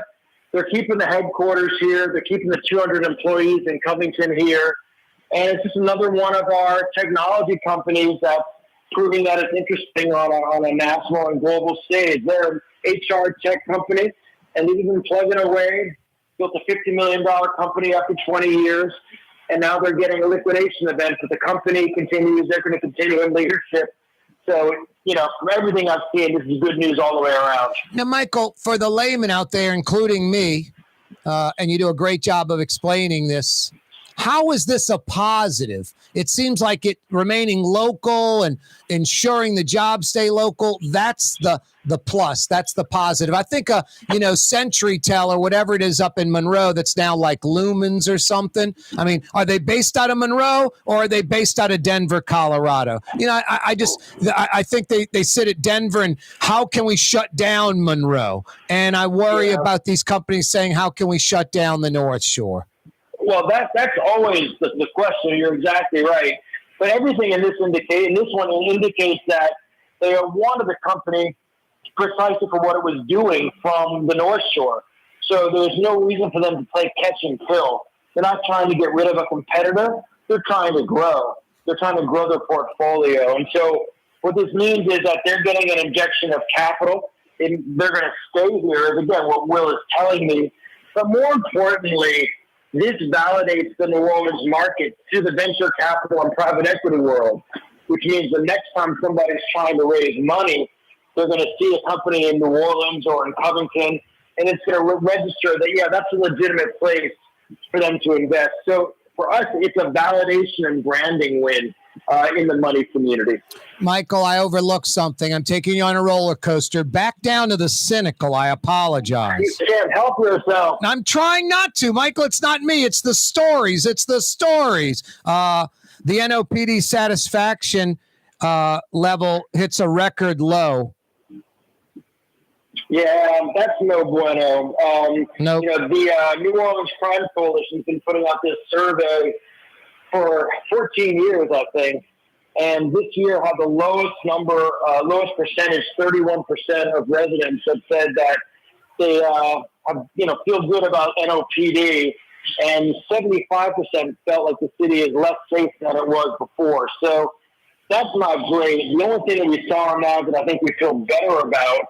They're keeping the headquarters here. They're keeping the 200 employees in Covington here. And it's just another one of our technology companies that's proving that it's interesting on a national and global stage. They're an HR tech company, and they've been plugging away, built a $50 million company after 20 years, and now they're getting a liquidation event. But the company continues. They're going to continue in leadership. So, from everything I've seen, this is good news all the way around. Now, Michael, for the layman out there, including me, and you do a great job of explaining this, how is this a positive? It seems like it remaining local and ensuring the jobs stay local. That's the plus. That's the positive. I think CenturyTel or whatever it is up in Monroe that's now like Lumens or something. I mean, are they based out of Monroe or are they based out of Denver, Colorado? I think they sit at Denver, and how can we shut down Monroe? And I worry about these companies saying, how can we shut down the North Shore? Well, that's always the question. You're exactly right. But everything in this one indicates that they wanted the company precisely for what it was doing from the North Shore. So there's no reason for them to play catch and kill. They're not trying to get rid of a competitor. They're trying to grow. They're trying to grow their portfolio. And so what this means is that they're getting an injection of capital, and they're going to stay here, is again what Will is telling me. But more importantly, this validates the New Orleans market to the venture capital and private equity world, which means the next time somebody's trying to raise money, they're going to see a company in New Orleans or in Covington, and it's going to register that, that's a legitimate place for them to invest. So for us, it's a validation and branding win in the money community. Michael, I overlooked something. I'm taking you on a roller coaster. Back down to the cynical. I apologize. You can't help yourself. I'm trying not to. Michael, it's not me. It's the stories. The NOPD satisfaction level hits a record low. Yeah, that's no bueno. Nope. The New Orleans Crime Coalition has been putting out this survey for 14 years, I think, and this year had the lowest percentage, 31% of residents have said that they feel good about NOPD, and 75% felt like the city is less safe than it was before. So that's not great. The only thing that we saw now that I think we feel better about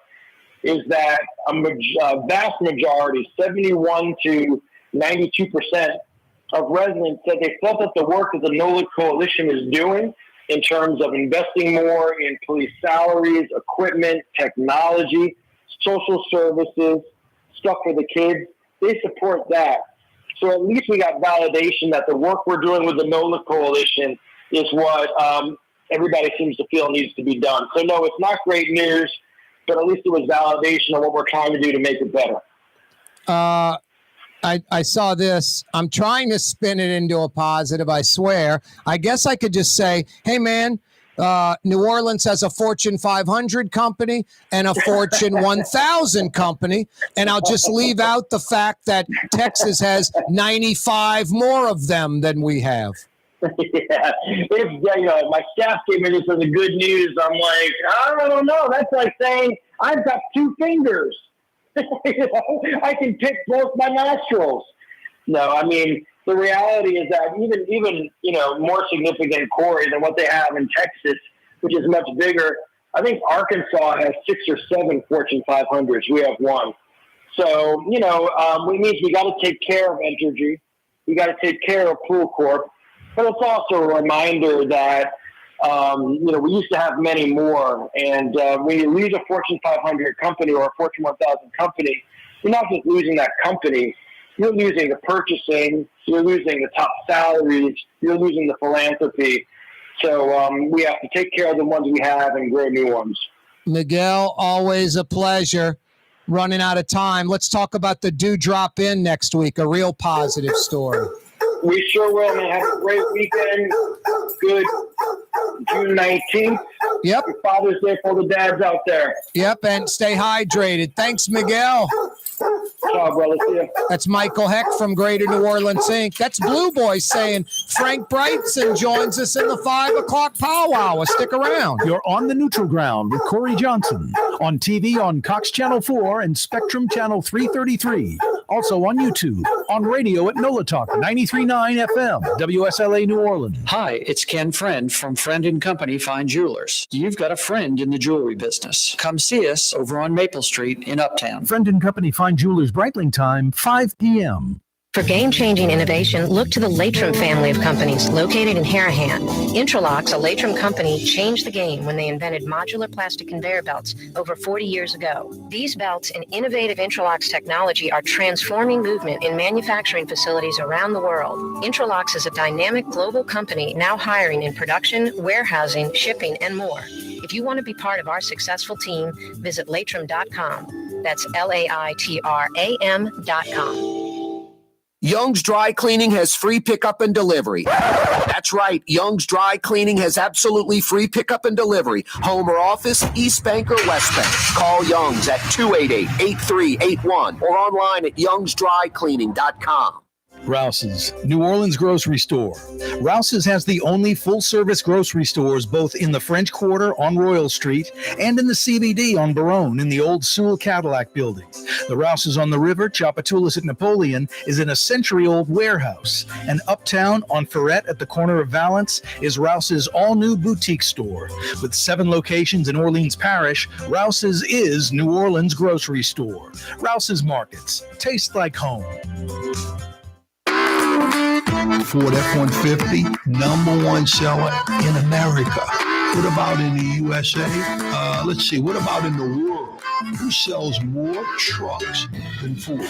is that a vast majority, 71 to 92% of residents said they felt that the work that the NOLA Coalition is doing in terms of investing more in police salaries, equipment, technology, social services, stuff for the kids, they support that. So at least we got validation that the work we're doing with the NOLA Coalition is what everybody seems to feel needs to be done. So no, it's not great news, but at least it was validation of what we're trying to do to make it better. I saw this. I'm trying to spin it into a positive, I swear. I guess I could just say, hey, man, New Orleans has a Fortune 500 company and a Fortune 1000 company, and I'll just leave out the fact that Texas has 95 more of them than we have. Yeah, my staff gave me this as a good news. I'm like, I don't know. That's like saying I've got two fingers. I can pick both my nostrils. No, I mean, the reality is that even more significant, Corey, than what they have in Texas, which is much bigger. I think Arkansas has 6 or 7 Fortune 500s. We have one. So, it means we got to take care of Entergy. We got to take care of Pool Corp. But it's also a reminder that, we used to have many more. And when you lose a Fortune 500 company or a Fortune 1000 company, you're not just losing that company. You're losing the purchasing. You're losing the top salaries. You're losing the philanthropy. So we have to take care of the ones we have and grow new ones. Miguel, always a pleasure. Running out of time. Let's talk about the Do Drop In next week, a real positive story. We sure will, man. Have a great weekend. Good June 19th. Yep. Father's Day for the dads out there. Yep, and stay hydrated. Thanks, Miguel. Ciao, brother. See ya. That's Michael Hecht from Greater New Orleans Inc. That's Blue Boy saying Frank Brigtsen joins us in the 5 o'clock powwow. Stick around. You're on the neutral ground with Corey Johnson on TV on Cox Channel 4 and Spectrum Channel 333. Also on YouTube, on radio at NOLA Talk 93.9 FM, WSLA New Orleans. Hi, it's Ken Friend from Friend & Company Fine Jewelers. You've got a friend in the jewelry business. Come see us over on Maple Street in Uptown. Friend & Company Fine Jewelers, Breitling time, 5 p.m. For game-changing innovation, look to the Latrim family of companies located in Harahan. Intralox, a Latrim company, changed the game when they invented modular plastic conveyor belts over 40 years ago. These belts and innovative Intralox technology are transforming movement in manufacturing facilities around the world. Intralox is a dynamic global company now hiring in production, warehousing, shipping, and more. If you want to be part of our successful team, visit Latrim.com. That's LAITRAM.com. Young's Dry Cleaning has free pickup and delivery. That's right. Young's Dry Cleaning has absolutely free pickup and delivery. Home or office, East Bank or West Bank. Call Young's at 288-8381 or online at youngsdrycleaning.com. Rouse's, New Orleans grocery store. Rouse's has the only full-service grocery stores both in the French Quarter on Royal Street and in the CBD on Baronne in the old Sewell Cadillac building. The Rouse's on the river, Tchoupitoulas at Napoleon, is in a century-old warehouse. And uptown on Ferret at the corner of Valence is Rouse's all-new boutique store. With 7 locations in Orleans Parish, Rouse's is New Orleans grocery store. Rouse's Markets. Taste like home. Ford F-150, #1 seller in America. What about in the USA? Let's see, what about in the world? Who sells more trucks than Ford?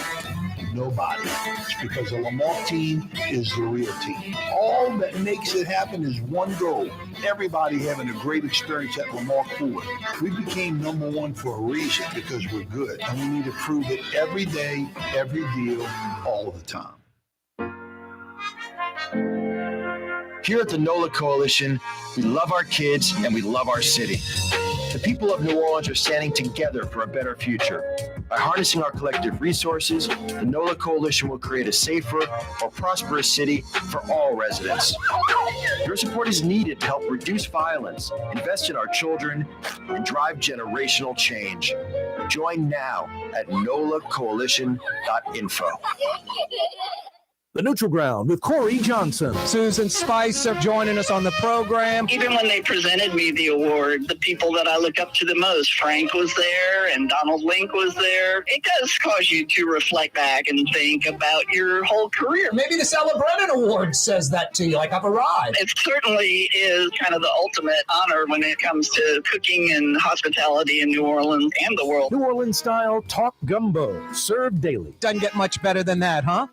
Nobody. It's because the Lamar team is the real team. All that makes it happen is one goal. Everybody having a great experience at Lamar Ford. We became #1 for a reason, because we're good. And we need to prove it every day, every deal, all the time. Here at the NOLA Coalition, we love our kids and we love our city. The people of New Orleans are standing together for a better future. By harnessing our collective resources, the NOLA Coalition will create a safer, more prosperous city for all residents. Your support is needed to help reduce violence, invest in our children, and drive generational change. Join now at nolacoalition.info. The Neutral Ground with Corey Johnson. Susan Spicer joining us on the program. Even when they presented me the award, the people that I look up to the most, Frank was there and Donald Link was there. It does cause you to reflect back and think about your whole career. Maybe the Celebrenin Award says that to you, like I've arrived. It certainly is kind of the ultimate honor when it comes to cooking and hospitality in New Orleans and the world. New Orleans style talk gumbo, served daily. Doesn't get much better than that, huh?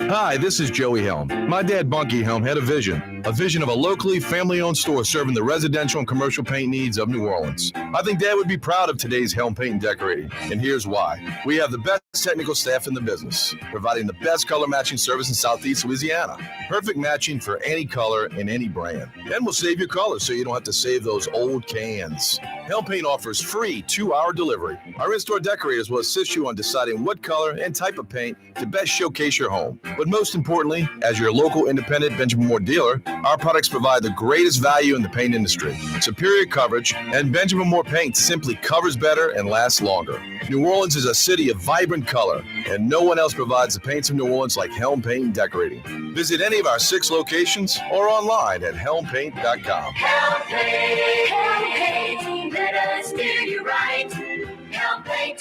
Hi, this is Joey Helm. My dad, Bunky Helm, had a vision of a locally family-owned store serving the residential and commercial paint needs of New Orleans. I think Dad would be proud of today's Helm Paint and Decorating, and here's why. We have the best technical staff in the business, providing the best color matching service in Southeast Louisiana. Perfect matching for any color and any brand. And we'll save your colors so you don't have to save those old cans. Helm Paint offers free 2-hour delivery. Our in-store decorators will assist you on deciding what color and type of paint to best showcase your home. But most importantly, as your local independent Benjamin Moore dealer, our products provide the greatest value in the paint industry. Superior coverage, and Benjamin Moore paint simply covers better and lasts longer. New Orleans is a city of vibrant color, and no one else provides the paints of New Orleans like Helm Paint and Decorating. Visit any of our 6 locations or online at helmpaint.com. Helm Paint, let us do you right. Helm Paint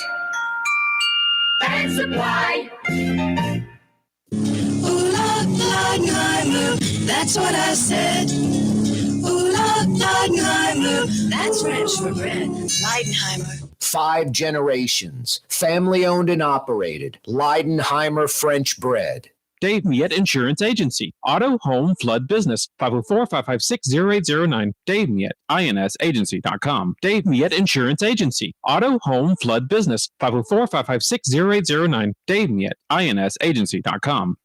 and Supply. Ooh, Leidenheimer, that's what I said. Ooh, Leidenheimer, that's French for bread. Leidenheimer. 5 generations, family-owned and operated. Leidenheimer French bread. Dave Miette Insurance Agency. Auto, home, flood business. 504-556-0809. Dave Miette, INSagency.com. Dave Miette Insurance Agency. Auto, home, flood business. 504-556-0809. Dave Miette, INSagency.com.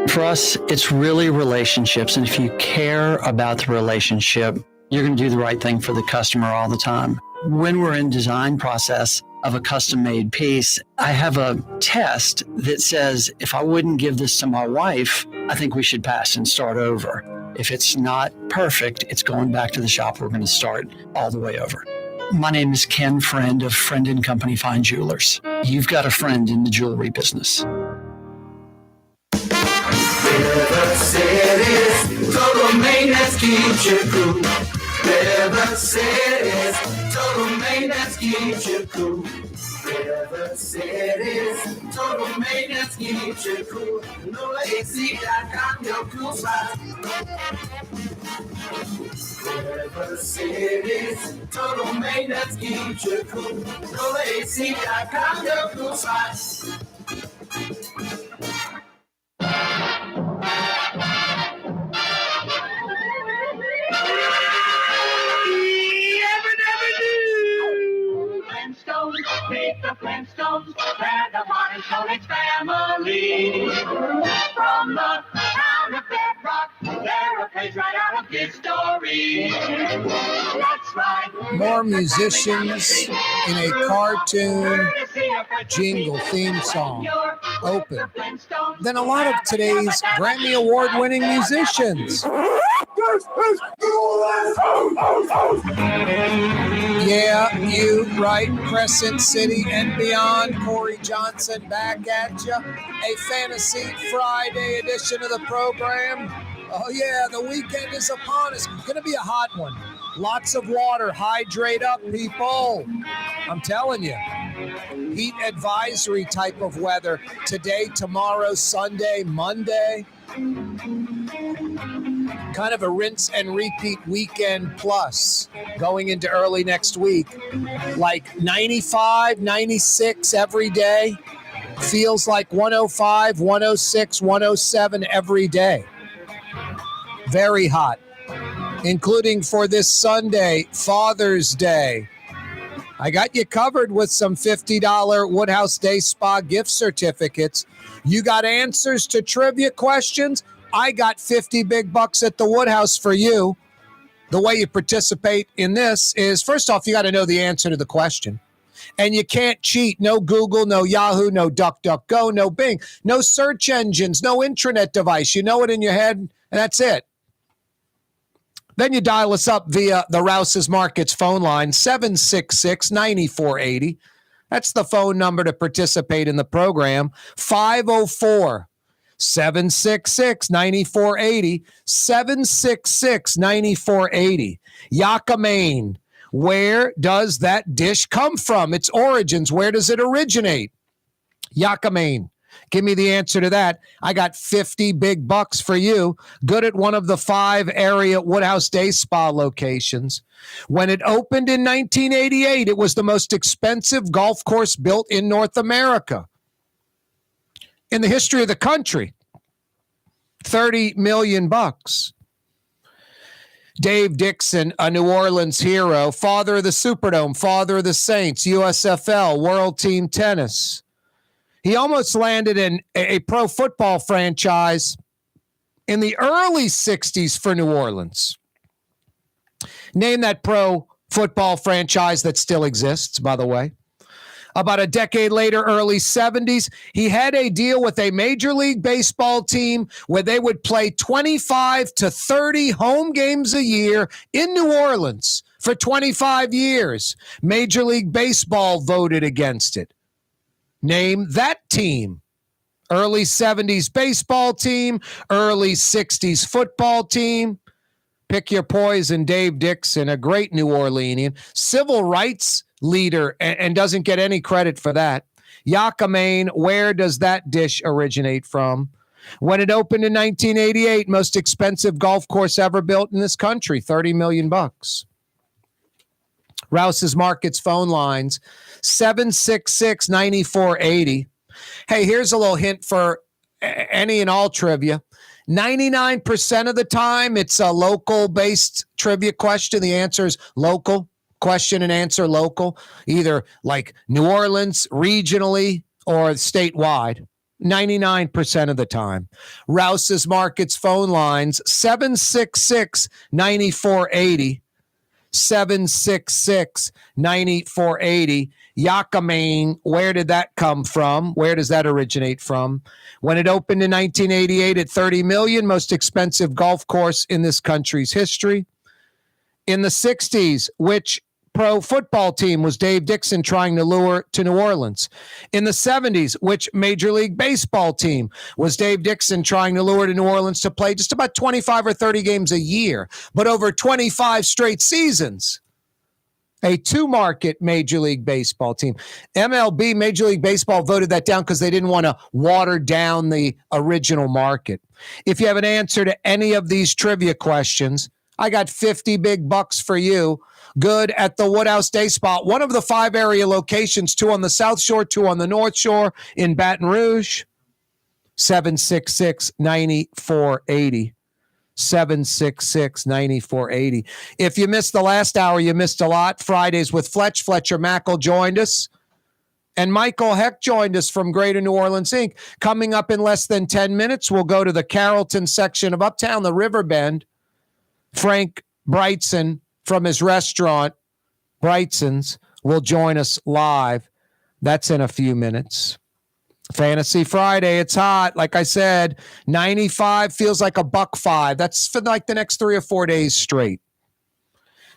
For us, it's really relationships. And if you care about the relationship, you're going to do the right thing for the customer all the time. When we're in design process of a custom-made piece, I have a test that says, if I wouldn't give this to my wife, I think we should pass and start over. If it's not perfect, it's going back to the shop. We're going to start all the way over. My name is Ken Friend of Friend & Company Fine Jewelers. You've got a friend in the jewelry business. River City's total maintenance keeps you cool. River City's total maintenance keeps you cool. River City's total maintenance keeps you cool. NolaAC.com, your cool spot. River City's total maintenance keeps you cool. NolaAC.com, your cool spot. Meet the Flintstones, they're the modern Hornets family. From the town of Bedrock, they're a page right out of history. That's right. More musicians in a cartoon jingle theme song open than a lot of today's Grammy Award-winning musicians. Yeah, you right, Crescent City and beyond. Corey Johnson back at you. A Fantasy Friday edition of the program. Oh yeah, the weekend is upon us. It's gonna be a hot one. Lots of water. Hydrate up, people. I'm telling you. Heat advisory type of weather today, tomorrow, Sunday, Monday. Kind of a rinse and repeat weekend plus going into early next week. Like 95, 96 every day. Feels like 105, 106, 107 every day. Very hot, including for this Sunday, Father's Day. I got you covered with some $50 Woodhouse Day Spa gift certificates. You got answers to trivia questions? I got 50 big bucks at the Woodhouse for you. The way you participate in this is, first off, you got to know the answer to the question. And you can't cheat. No Google, no Yahoo, no DuckDuckGo, no Bing, no search engines, no intranet device. You know it in your head, and that's it. Then you dial us up via the Rouse's Markets phone line, 766-9480. That's the phone number to participate in the program, 504-766-9480, 766-9480. Yucca, Maine. Where does that dish come from? Its origins. Where does it originate? Yucca, Maine. Give me the answer to that. I got 50 big bucks for you. Good at one of the 5 area Woodhouse Day Spa locations. When it opened in 1988, it was the most expensive golf course built in North America. In the history of the country, $30 million bucks. Dave Dixon, a New Orleans hero, father of the Superdome, father of the Saints, USFL, World Team Tennis. He almost landed in a pro football franchise in the early 60s for New Orleans. Name that pro football franchise that still exists, by the way. About a decade later, early 70s, he had a deal with a Major League Baseball team where they would play 25 to 30 home games a year in New Orleans for 25 years. Major League Baseball voted against it. Name that team. Early 70s baseball team, early 60s football team. Pick your poison, Dave Dixon, a great New Orleanian, civil rights leader, and doesn't get any credit for that. Yucca, Maine, where does that dish originate from? When it opened in 1988, most expensive golf course ever built in this country, $30 million bucks. Rouse's Markets phone lines, 766-9480. Hey, here's a little hint for any and all trivia. 99% of the time, it's a local-based trivia question. The answer is local. Question and answer local. Either like New Orleans, regionally, or statewide. 99% of the time. Rouse's Markets phone lines, 766-9480. 766-9480. Yucca, Maine, where did that come from? Where does that originate from? When it opened in 1988 at $30 million, most expensive golf course in this country's history. In the 60s, which pro football team was Dave Dixon trying to lure to New Orleans? In the 70s, which Major League Baseball team was Dave Dixon trying to lure to New Orleans to play just about 25 or 30 games a year, but over 25 straight seasons? A two-market Major League Baseball team. MLB, Major League Baseball, voted that down because they didn't want to water down the original market. If you have an answer to any of these trivia questions, I got 50 big bucks for you. Good at the Woodhouse Day Spot, one of the 5 area locations, 2 on the South Shore, 2 on the North Shore in Baton Rouge. 766-9480. 766-9480. If you missed the last hour, you missed a lot. Fridays with Fletcher Mackel joined us. And Michael Hecht joined us from Greater New Orleans, Inc. Coming up in less than 10 minutes, we'll go to the Carrollton section of Uptown, the Riverbend. Frank Brigtsen from his restaurant, Brigtsen's, will join us live. That's in a few minutes. Fantasy Friday, it's hot. Like I said, 95 feels like $1.05. That's for like the next 3 or 4 days straight.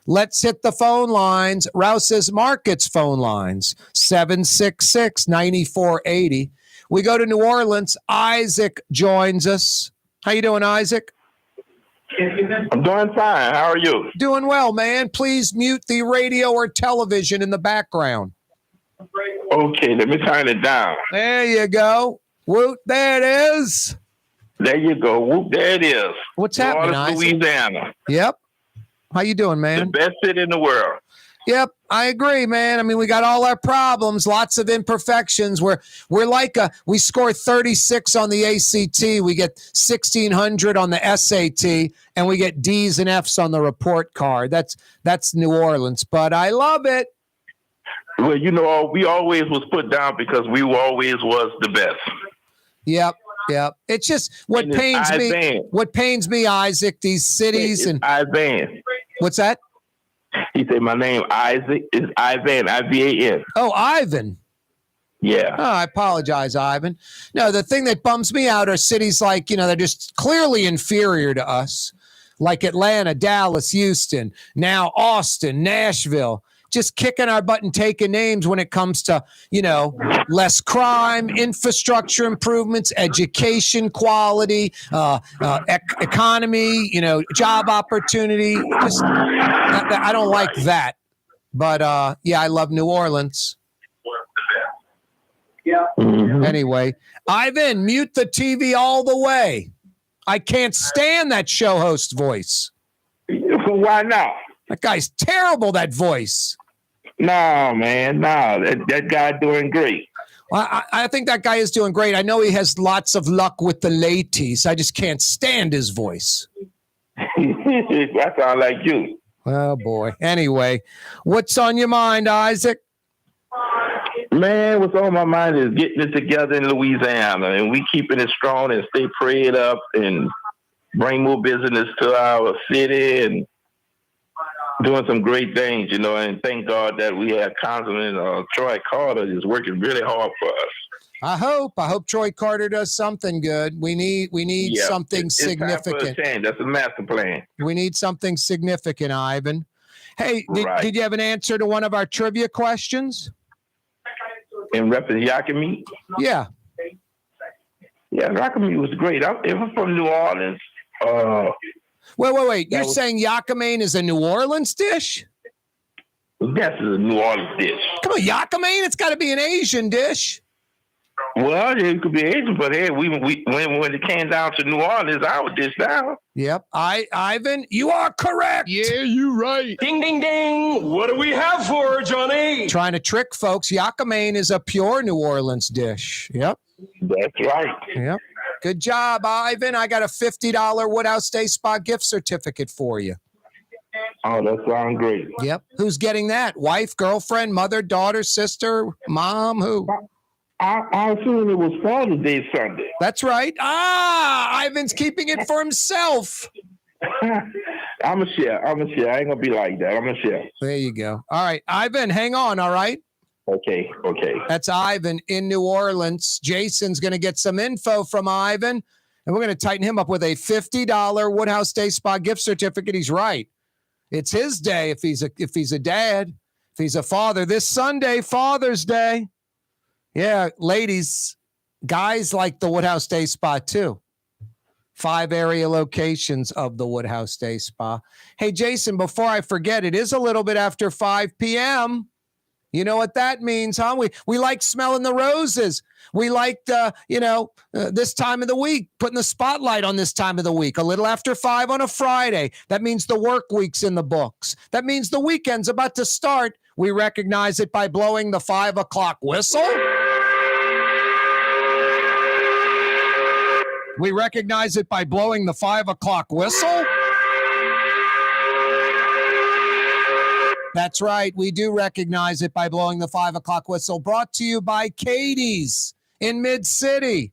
Let's hit the phone lines. Rouse's Markets phone lines, 766-9480. We go to New Orleans. Isaac joins us. How you doing, Isaac? I'm doing fine. How are you? Doing well, man. Please mute the radio or television in the background. Okay, let me turn it down. There you go. Whoop, there it is. There you go. Whoop, there it is. What's happening, New Orleans, Isaac? Louisiana. Yep. How you doing, man? The best city in the world. Yep, I agree, man. I mean, we got all our problems, lots of imperfections. We're like we score 36 on the ACT, we get 1,600 on the SAT, and we get D's and F's on the report card. That's New Orleans, but I love it. Well, you know, we always was put down because we always was the best. Yep. It's just what pains me. What pains me, Isaac, these cities and Ivan. What's that? He said my name Isaac is Ivan, I-V-A-N. Oh, Ivan. Yeah. Oh, I apologize, Ivan. No, the thing that bums me out are cities like, they're just clearly inferior to us, like Atlanta, Dallas, Houston, now Austin, Nashville. Just kicking our butt and taking names when it comes to, less crime, infrastructure improvements, education quality, economy, job opportunity. Just, I don't like that. But, I love New Orleans. Yeah. Anyway, Ivan, mute the TV all the way. I can't stand that show host voice. Why not? That guy's terrible, that voice. No, man, no. That guy doing great. Well, I think that guy is doing great. I know he has lots of luck with the ladies. I just can't stand his voice. That sounds like you. Oh, boy. Anyway, what's on your mind, Isaac? Man, what's on my mind is getting it together in Louisiana, and we keeping it strong and stay prayed up and bring more business to our city and doing some great things, and thank God that we have Councilman Troy Carter is working really hard for us. I hope Troy Carter does something good. We need something significant. That's a master plan. We need something significant, Ivan. Hey, did you have an answer to one of our trivia questions? In reference Yakima? Yeah. Yeah, Yakima was great. I'm from New Orleans. Wait. You're saying Yakima is a New Orleans dish? That's a New Orleans dish. Come on, Yakima, it's got to be an Asian dish. Well, it could be Asian, but hey, when it came down to New Orleans, our dish now. Yep. Ivan, you are correct. Yeah, you're right. Ding, ding, ding. What do we have for her, Johnny? Trying to trick folks. Yakima is a pure New Orleans dish. Yep. That's right. Yep. Good job, Ivan. I got a $50 Woodhouse Day Spa gift certificate for you. Oh, that sounds great. Yep. Who's getting that? Wife, girlfriend, mother, daughter, sister, mom, who? I assume it was Father's Day Sunday. That's right. Ivan's keeping it for himself. I'm a share. I ain't going to be like that. I'm a share. There you go. All right. Ivan, hang on, all right? Okay. That's Ivan in New Orleans. Jason's going to get some info from Ivan, and we're going to tighten him up with a $50 Woodhouse Day Spa gift certificate. He's right. It's his day if he's a dad. If he's a father, this Sunday, Father's Day. Yeah, ladies, guys like the Woodhouse Day Spa too. 5 area locations of the Woodhouse Day Spa. Hey, Jason, before I forget, it is a little bit after 5 p.m. You know what that means, huh? We like smelling the roses. We like, this time of the week, putting the spotlight on this time of the week, a little after 5 on a Friday. That means the work week's in the books. That means the weekend's about to start. We recognize it by blowing the 5 o'clock whistle. We recognize it by blowing the 5 o'clock whistle. That's right. We do recognize it by blowing the 5 o'clock whistle. Brought to you by Katie's in Mid-City.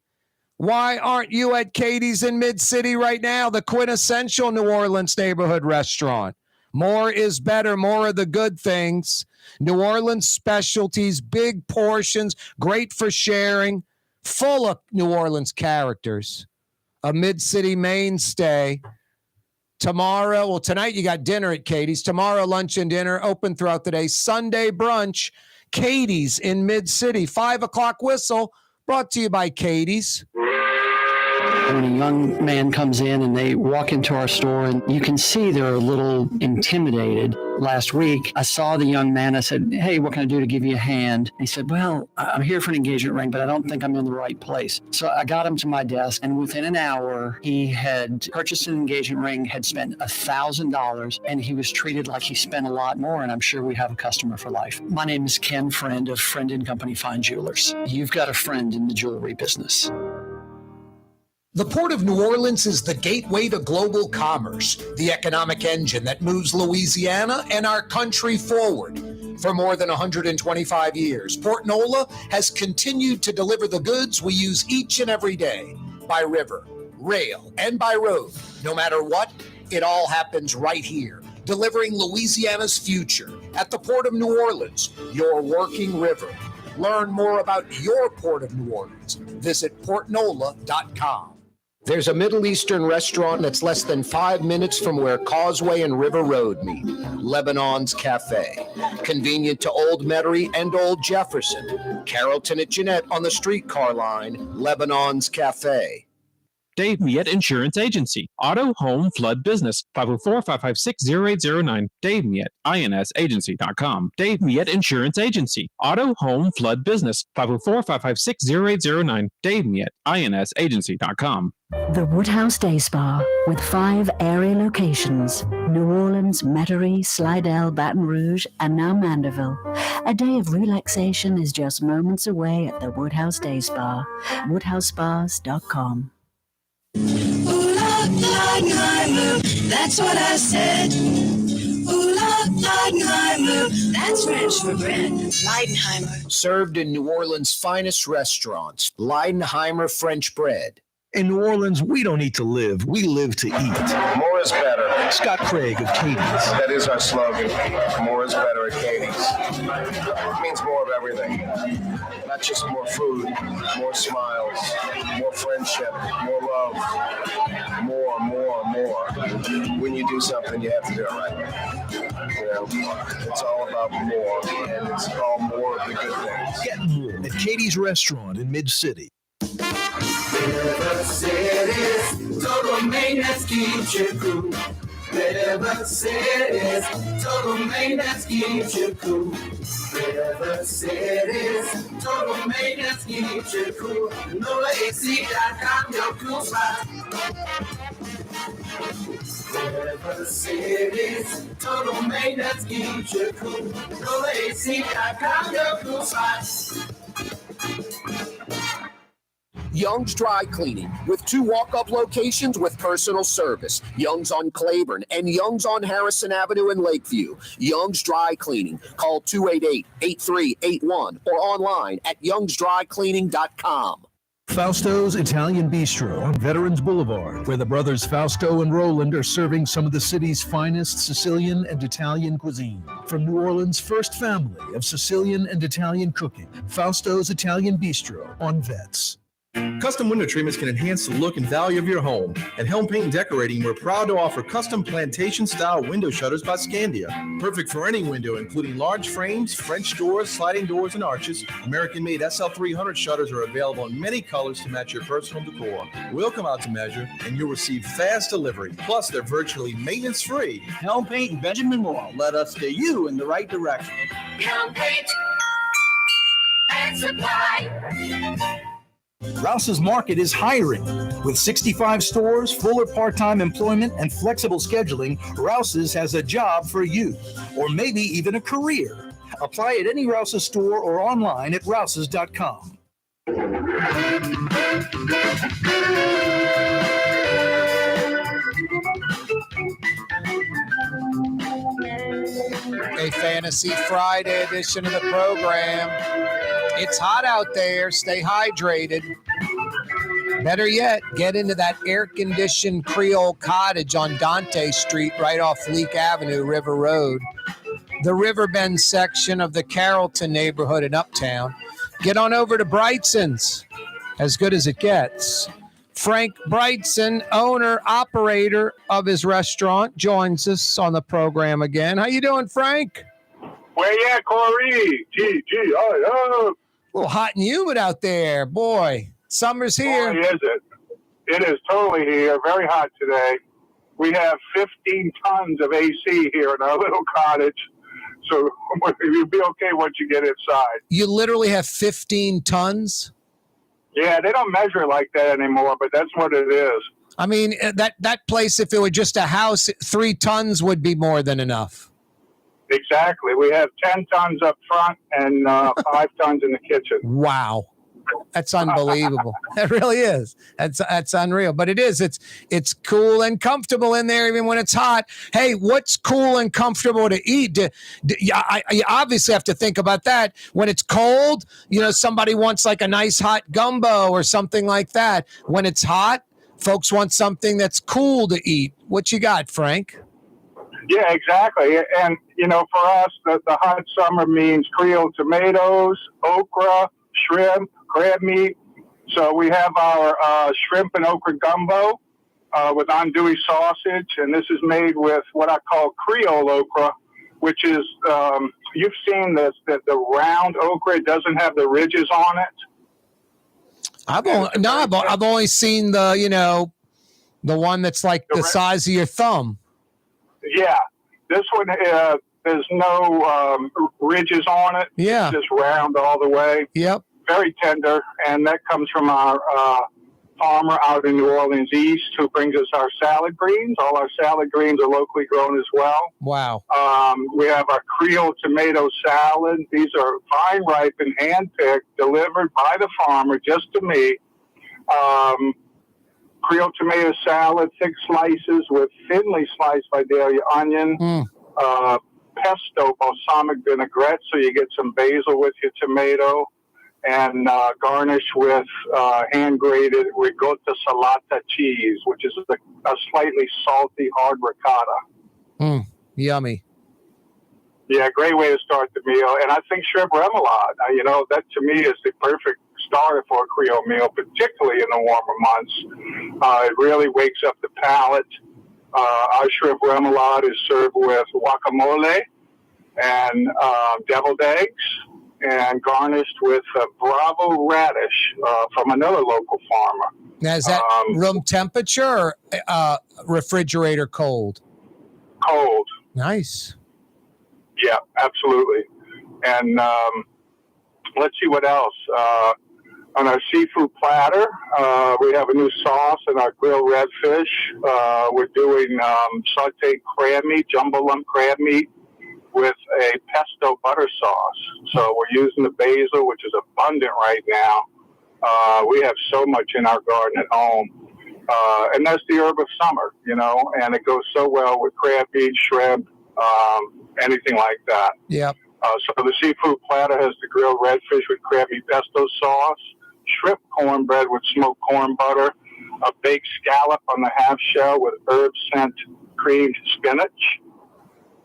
Why aren't you at Katie's in Mid-City right now? The quintessential New Orleans neighborhood restaurant. More is better. More of the good things. New Orleans specialties, big portions, great for sharing, full of New Orleans characters. A Mid-City mainstay. Tonight you got dinner at Katie's. Tomorrow, lunch and dinner, open throughout the day. Sunday brunch, Katie's in Mid-City. 5 o'clock whistle, brought to you by Katie's. When a young man comes in and they walk into our store, and you can see they're a little intimidated. Last week, I saw the young man. I said, "Hey, what can I do to give you a hand?" And he said, "Well, I'm here for an engagement ring, but I don't think I'm in the right place." So I got him to my desk, and within an hour, he had purchased an engagement ring, had spent $1,000, and he was treated like he spent a lot more, and I'm sure we have a customer for life. My name is Ken Friend of Friend & Company Fine Jewelers. You've got a friend in the jewelry business. The Port of New Orleans is the gateway to global commerce, the economic engine that moves Louisiana and our country forward. For more than 125 years, Port Nola has continued to deliver the goods we use each and every day, by river, rail, and by road. No matter what, it all happens right here, delivering Louisiana's future at the Port of New Orleans, your working river. Learn more about your Port of New Orleans. Visit portnola.com. There's a Middle Eastern restaurant that's less than 5 minutes from where Causeway and River Road meet, Lebanon's Cafe. Convenient to Old Metairie and Old Jefferson. Carrollton at Jeanette on the streetcar line, Lebanon's Cafe. Dave Miette Insurance Agency. Auto, home, flood business. 504-556-0809. Dave Miette, insagency.com. Dave Miette Insurance Agency. Auto, home, flood business. 504-556-0809. Dave Miette, insagency.com. The Woodhouse Day Spa, with 5 area locations: New Orleans, Metairie, Slidell, Baton Rouge, and now Mandeville. A day of relaxation is just moments away at the Woodhouse Day Spa. WoodhouseSpas.com. Ooh, Leidenheimer, that's what I said. Ooh, Leidenheimer, that's French for bread. Leidenheimer. Served in New Orleans' finest restaurants, Leidenheimer French bread. In New Orleans, we don't eat to live. We live to eat. More is better. Scott Craig of Katie's. That is our slogan. More is better at Katie's. It means more of everything. Not just more food, more smiles, more friendship, more love. More. When you do something, you have to do it right. It's all about more, and it's all more of the good things. Get more at Katie's Restaurant in Mid-City. River City's total maintenance keeps you cool. River City's total maintenance keeps you cool. River City's total maintenance keeps you cool. NolaAC.com, your cool spot. River City's total maintenance keeps you cool. NolaAC.com, your cool spot. Young's Dry Cleaning, with 2 walk-up locations with personal service. Young's on Claiborne and Young's on Harrison Avenue in Lakeview. Young's Dry Cleaning. Call 288-8381 or online at youngsdrycleaning.com. Fausto's Italian Bistro on Veterans Boulevard, where the brothers Fausto and Roland are serving some of the city's finest Sicilian and Italian cuisine. From New Orleans' first family of Sicilian and Italian cooking, Fausto's Italian Bistro on Vets. Custom window treatments can enhance the look and value of your home. At Helm Paint and Decorating, we're proud to offer custom plantation-style window shutters by Scandia. Perfect for any window, including large frames, French doors, sliding doors, and arches. American-made SL300 shutters are available in many colors to match your personal decor. We'll come out to measure, and you'll receive fast delivery. Plus, they're virtually maintenance-free. Helm Paint and Benjamin Moore. Let us steer you in the right direction. Helm Paint and Supply. Rouse's Market is hiring. With 65 stores, full or part-time employment, and flexible scheduling, Rouse's has a job for you, or maybe even a career. Apply at any Rouse's store or online at rouses.com. A Fantasy Friday edition of the program. It's hot out there. Stay hydrated. Better yet, get into that air-conditioned Creole cottage on Dante Street right off Leak Avenue, River Road. The Riverbend section of the Carrollton neighborhood in Uptown. Get on over to Brigtsen's. As good as it gets. Frank Brigtsen, owner, operator of his restaurant, joins us on the program again. How you doing, Frank? Where you at, Corey? A little hot and humid out there. Boy, summer's here. Boy, is it? It is totally here. Very hot today. We have 15 tons of AC here in our little cottage. So you'll be okay once you get inside. You literally have 15 tons? Yeah, they don't measure it like that anymore, but that's what it is. I mean, that place, if it were just a house, 3 tons would be more than enough. Exactly. We have 10 tons up front and 5 tons in the kitchen. Wow. That's unbelievable. It really is. That's unreal. But it is. It's cool and comfortable in there even when it's hot. Hey, what's cool and comfortable to eat? You obviously have to think about that. When it's cold, somebody wants like a nice hot gumbo or something like that. When it's hot, folks want something that's cool to eat. What you got, Frank? Yeah, exactly. And, for us, the hot summer means Creole tomatoes, okra, shrimp, crab meat. So we have our shrimp and okra gumbo with andouille sausage, and this is made with what I call Creole okra, which is you've seen this, that the round okra, it doesn't have the ridges on it. I've only seen the one that's like the size of your thumb. Yeah, this one there's no ridges on it. Yeah, it's just round all the way. Yep. Very tender, and that comes from our farmer out in New Orleans East who brings us our salad greens. All our salad greens are locally grown as well. Wow. We have our Creole tomato salad. These are vine ripened, hand-picked, delivered by the farmer just to me. Creole tomato salad, thick slices with thinly sliced Vidalia onion. Pesto balsamic vinaigrette, so you get some basil with your tomato. And garnish with hand-grated ricotta salata cheese, which is a slightly salty, hard ricotta. Yummy. Yeah, great way to start the meal. And I think shrimp remoulade, that to me is the perfect starter for a Creole meal, particularly in the warmer months. It really wakes up the palate. Our shrimp remoulade is served with guacamole and deviled eggs, and garnished with Bravo radish from another local farmer. Now, is that room temperature or refrigerator cold? Cold. Nice. Yeah, absolutely. And let's see what else. On our seafood platter, we have a new sauce in our grilled redfish. We're doing sauteed crab meat, jumbo lump crab meat, with a pesto butter sauce. So we're using the basil, which is abundant right now. We have so much in our garden at home. And that's the herb of summer, and it goes so well with crab meat, shrimp, anything like that. Yep. So the seafood platter has the grilled redfish with crab meat pesto sauce, shrimp cornbread with smoked corn butter, a baked scallop on the half shell with herb scent creamed spinach,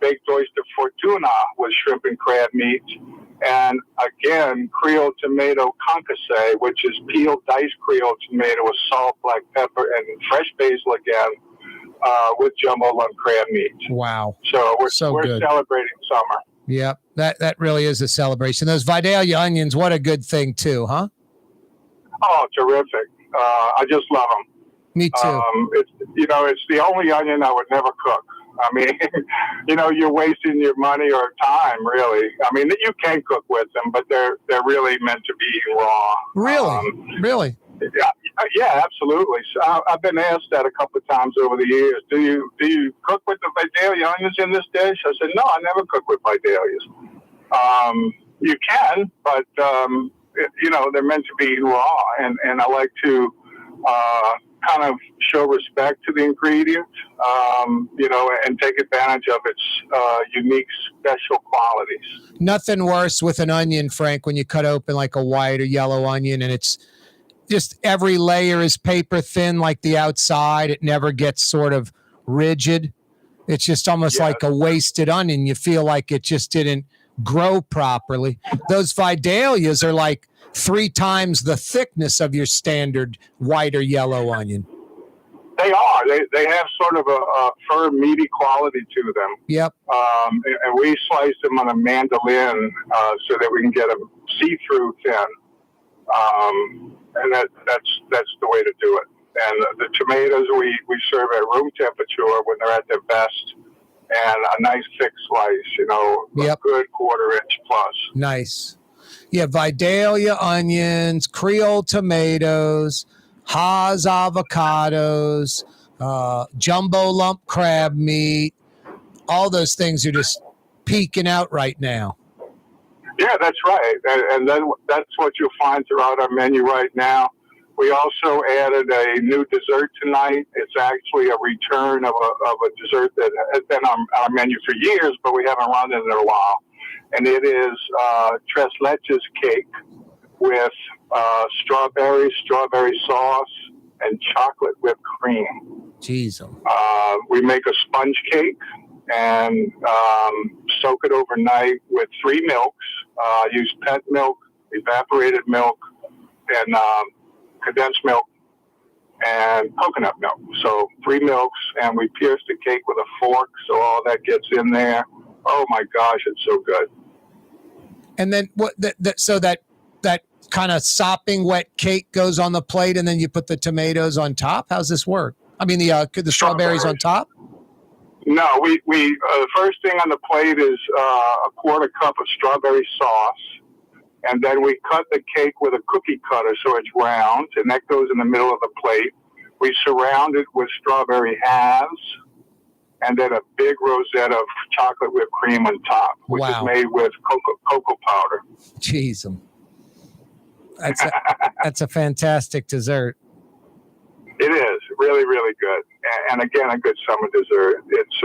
baked oyster fortuna with shrimp and crab meat, And again, Creole tomato concasse, which is peeled diced Creole tomato with salt, black pepper, and fresh basil again, with jumbo lump crab meat. Wow. So we're good. celebrating summer. Yep, that really is a celebration. Those Vidalia onions, what a good thing too, huh? Oh, terrific. I just love them. Me too. It's the only onion I would never cook. I mean, you're wasting your money or time, really. I mean, you can cook with them, but they're really meant to be eaten raw. Really? Yeah, absolutely. So I've been asked that a couple of times over the years. Do you cook with the Vidalia onions in this dish? I said, no, I never cook with Vidalias. You can, but they're meant to be eaten raw, and I like to kind of show respect to the ingredient, and take advantage of its unique, special qualities. Nothing worse with an onion, Frank, when you cut open like a white or yellow onion, and it's just every layer is paper thin like the outside. It never gets sort of rigid. It's just almost like a wasted onion. You feel like it just didn't grow properly. Those Vidalias are like 3 times the thickness of your standard white or yellow onion. They are. They have sort of a firm, meaty quality to them. Yep. And we slice them on a mandolin so that we can get them see-through thin. And that's the way to do it. And the tomatoes we serve at room temperature when they're at their best, and a nice thick slice, a good 1/4 inch plus. Nice. Yeah, Vidalia onions, Creole tomatoes, Haas avocados, jumbo lump crab meat. All those things are just peeking out right now. Yeah, that's right. And then that's what you'll find throughout our menu right now. We also added a new dessert tonight. It's actually a return of a dessert that has been on our menu for years, but we haven't run it in a while. And it is tres leches cake with strawberry sauce, and chocolate whipped cream. Jeez. We make a sponge cake and soak it overnight with 3 milks. Use pet milk, evaporated milk, and condensed milk, and coconut milk. So 3 milks, and we pierce the cake with a fork so all that gets in there. Oh my gosh, it's so good. And then so that kind of sopping wet cake goes on the plate, and then you put the tomatoes on top? How's this work? I mean, the strawberries on top? No, we the first thing on the plate is a 1/4 cup of strawberry sauce, and then we cut the cake with a cookie cutter so it's round, and that goes in the middle of the plate. We surround it with strawberry halves, and then a big rosette of chocolate whipped cream on top, which is made with cocoa powder. Jeez. That's a fantastic dessert. It is really, really good. And again, a good summer dessert. It's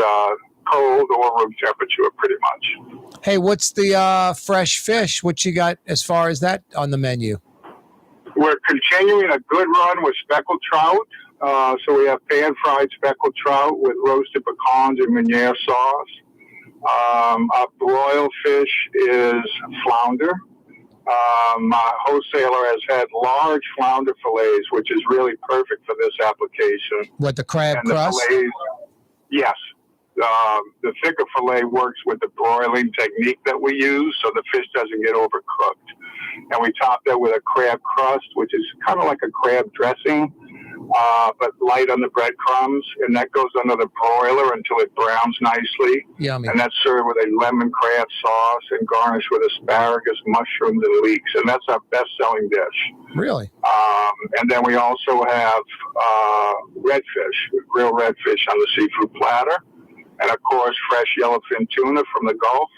cold or room temperature pretty much. Hey, what's the fresh fish? What you got as far as that on the menu? We're continuing a good run with speckled trout. So we have pan-fried speckled trout with roasted pecans and Meunier sauce. Our broiled fish is flounder. My wholesaler has had large flounder fillets, which is really perfect for this application. What, the crab and crust? The fillets, yes. The thicker fillet works with the broiling technique that we use, so the fish doesn't get overcooked. And we top that with a crab crust, which is kind of like a crab dressing, but light on the breadcrumbs, and that goes under the broiler until it browns nicely. Yummy. And that's served with a lemon crab sauce and garnished with asparagus, mushrooms, and leeks. And that's our best-selling dish. Really? And then we also have redfish, grilled redfish on the seafood platter. And, of course, fresh yellowfin tuna from the Gulf,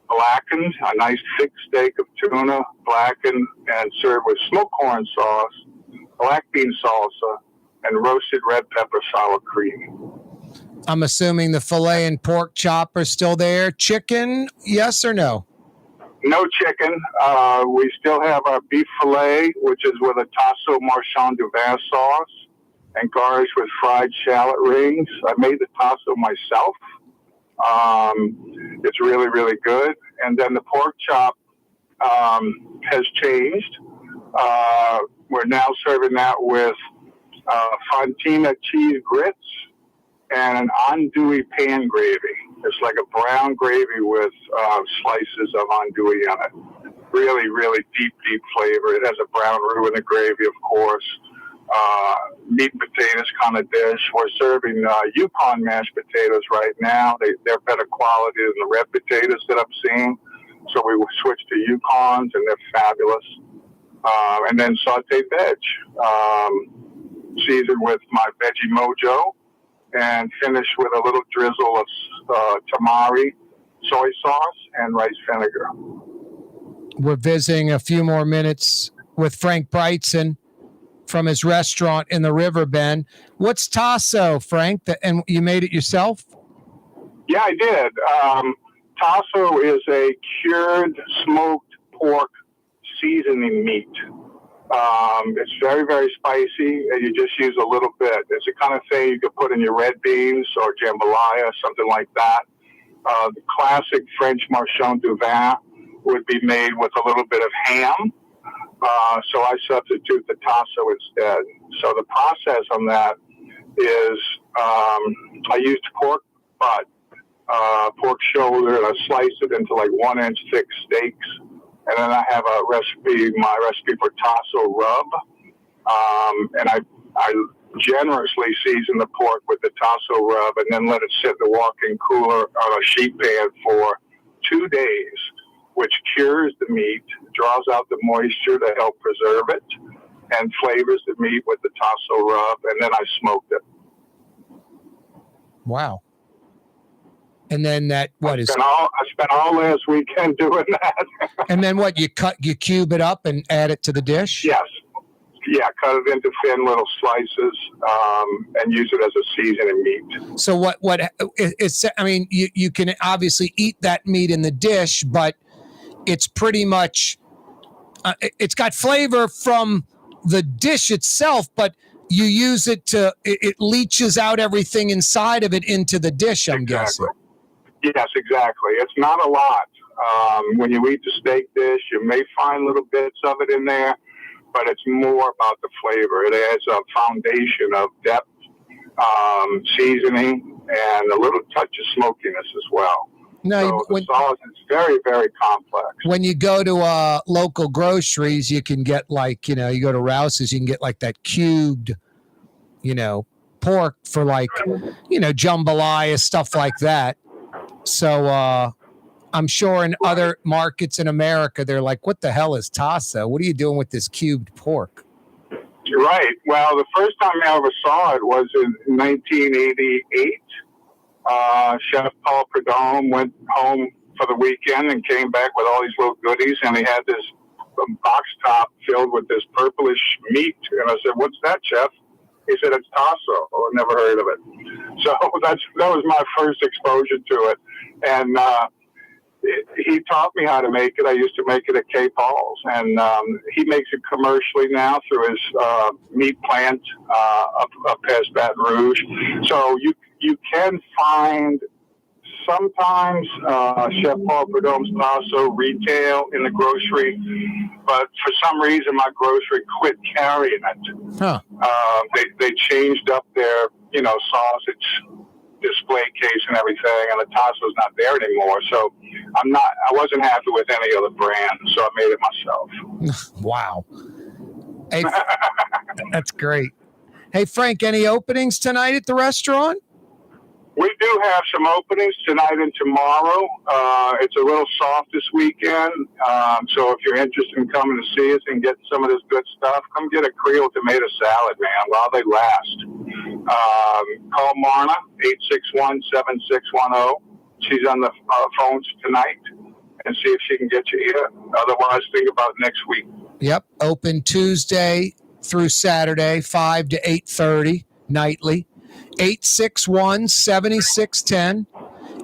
blackened, a nice thick steak of tuna, blackened, and served with smoked corn sauce, black bean salsa, and roasted red pepper sour cream. I'm assuming the filet and pork chop are still there. Chicken, yes or no? No chicken. We still have our beef filet, which is with a tasso marchand du vin sauce and garnished with fried shallot rings. I made the tasso myself. It's really, really good. And then the pork chop has changed. We're now serving that with fontina cheese grits and an andouille pan gravy. It's like a brown gravy with slices of andouille in it. Really, really deep flavor. It has a brown roux in the gravy, of course. Meat and potatoes kind of dish. We're serving Yukon mashed potatoes right now. They're better quality than the red potatoes that I'm seeing. So we will switch to Yukons, and they're fabulous. And then sauteed veg, seasoned with my Veggie Mojo, and finished with a little drizzle of tamari, soy sauce, and rice vinegar. We're visiting a few more minutes with Frank Brigtsen from his restaurant in the Riverbend. What's tasso, Frank? And you made it yourself? Yeah, I did. Tasso is a cured smoked pork seasoning meat. It's very, very spicy, and you just use a little bit. It's the kind of thing you could put in your red beans or jambalaya, something like that. The classic French marchand du vin would be made with a little bit of ham. So I substitute the tasso instead. So the process on that is I used pork butt, pork shoulder, and I slice it into like 1 inch thick steaks. And then I have my recipe for tasso rub. And I generously season the pork with the tasso rub and then let it sit in the walk-in cooler on a sheet pan for 2 days, which cures the meat, draws out the moisture to help preserve it, and flavors the meat with the tasso rub, and then I smoked it. Wow. And then I spent all last weekend doing that. And then what, you cube it up and add it to the dish? Yes. Yeah, cut it into thin little slices and use it as a seasoning meat. So you can obviously eat that meat in the dish, but it's pretty much, it's got flavor from the dish itself, but you use it it leaches out everything inside of it into the dish, I'm guessing. Yes, exactly. It's not a lot. When you eat the steak dish, you may find little bits of it in there, but it's more about the flavor. It adds a foundation of depth, seasoning, and a little touch of smokiness as well. No, so the sauce is very, very complex. When you go to local groceries, you can get you go to Rouse's, you can get like that cubed, pork for jambalaya, stuff like that. So I'm sure in other markets in America, they're like, what the hell is tasso? What are you doing with this cubed pork? You're right. Well, the first time I ever saw it was in 1988. Chef Paul Prudhomme went home for the weekend and came back with all these little goodies, and he had this box top filled with this purplish meat. And I said, "What's that, Chef?" He said, "It's tasso." I never heard of it. So that was my first exposure to it. And he taught me how to make it. I used to make it at K. Paul's, and he makes it commercially now through his meat plant up past Baton Rouge. So you can find sometimes Chef Paul Prudhomme's tasso retail in the grocery, but for some reason my grocery quit carrying it. Huh. They changed up their sausage display case and everything, and the tasso's not there anymore. So I wasn't happy with any other brand, so I made it myself. Wow. Hey, that's great. Hey, Frank, any openings tonight at the restaurant? We do have some openings tonight and tomorrow. It's a little soft this weekend, so if you're interested in coming to see us and get some of this good stuff, come get a Creole tomato salad, man, while they last. Call Marna, 861-7610. She's on the phones tonight, and see if she can get you here. Otherwise, think about next week. Yep, open Tuesday through Saturday, 5 to 8:30 nightly. 861-7610.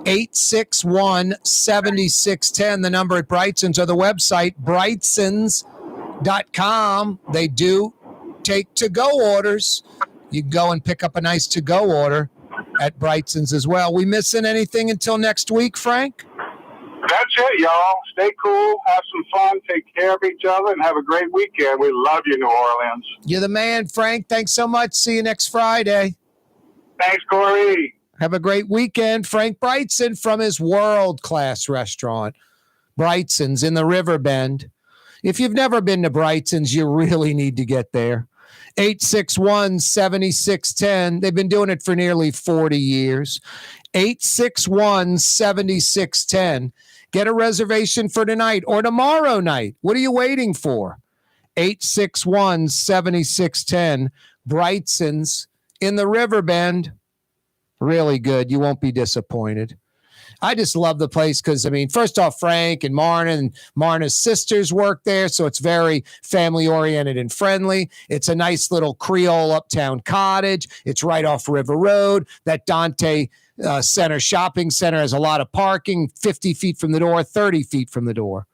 861-7610. The number at Brigtsen's or the website, brigtsens.com. They do take to-go orders. You can go and pick up a nice to-go order at Brigtsen's as well. We missing anything until next week, Frank? That's That's it, y'all. Stay cool, have some fun, take care of each other, and have a great weekend. We love you, New Orleans. You're the man, Frank. Thanks so much. See you next Friday. Thanks, Corey. Have a great weekend. Frank Brigtsen from his world-class restaurant, Brigtsen's in the Riverbend. If you've never been to Brigtsen's, you really need to get there. 861-7610. They've been doing it for nearly 40 years. 861-7610. Get a reservation for tonight or tomorrow night. What are you waiting for? 861-7610. Brigtsen's in the Riverbend. Really good. You won't be disappointed. I just love the place because, I mean, first off, Frank and Marna's sisters work there, so it's very family-oriented and friendly. It's a nice little Creole uptown cottage. It's right off River Road. That Dante Center shopping center has a lot of parking, 50 feet from the door, 30 feet from the door.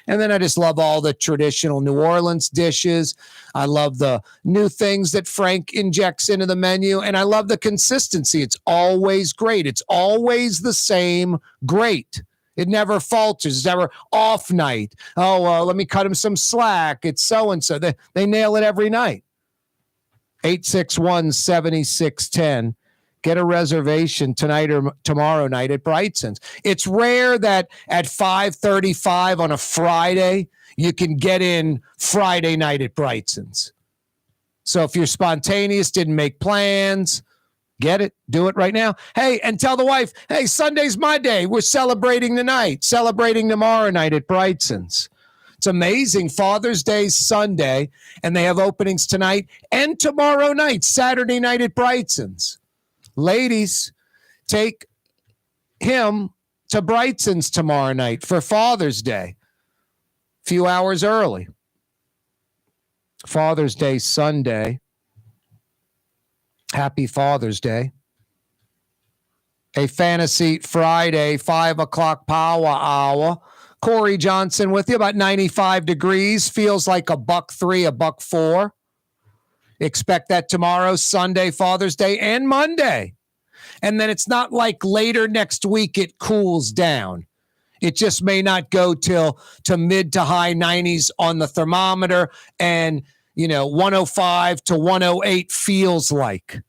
And then I just love all the traditional New Orleans dishes. I love the new things that Frank injects into the menu. And I love the consistency. It's always great. It's always the same great. It never falters. It's never off night. Let me cut him some slack. It's so-and-so. They nail it every night. 861-7610. Get a reservation tonight or tomorrow night at Brigtsen's. It's rare that at 5:35 on a Friday, you can get in Friday night at Brigtsen's. So if you're spontaneous, didn't make plans, get it, do it right now. Hey, and tell the wife, hey, Sunday's my day. We're celebrating tonight, celebrating tomorrow night at Brigtsen's. It's amazing. Father's Day's Sunday, and they have openings tonight and tomorrow night, Saturday night at Brigtsen's. Ladies, take him to Brigtsen's tomorrow night for Father's Day. A few hours early. Father's Day Sunday. Happy Father's Day. A Fantasy Friday, 5 o'clock power hour. Corey Johnson with you, about 95 degrees. Feels like $1.03, $1.04. Expect that tomorrow, Sunday, Father's Day, and Monday. And then it's not like later next week it cools down. It just may not go till to mid to high 90s on the thermometer and, 105 to 108 feels like.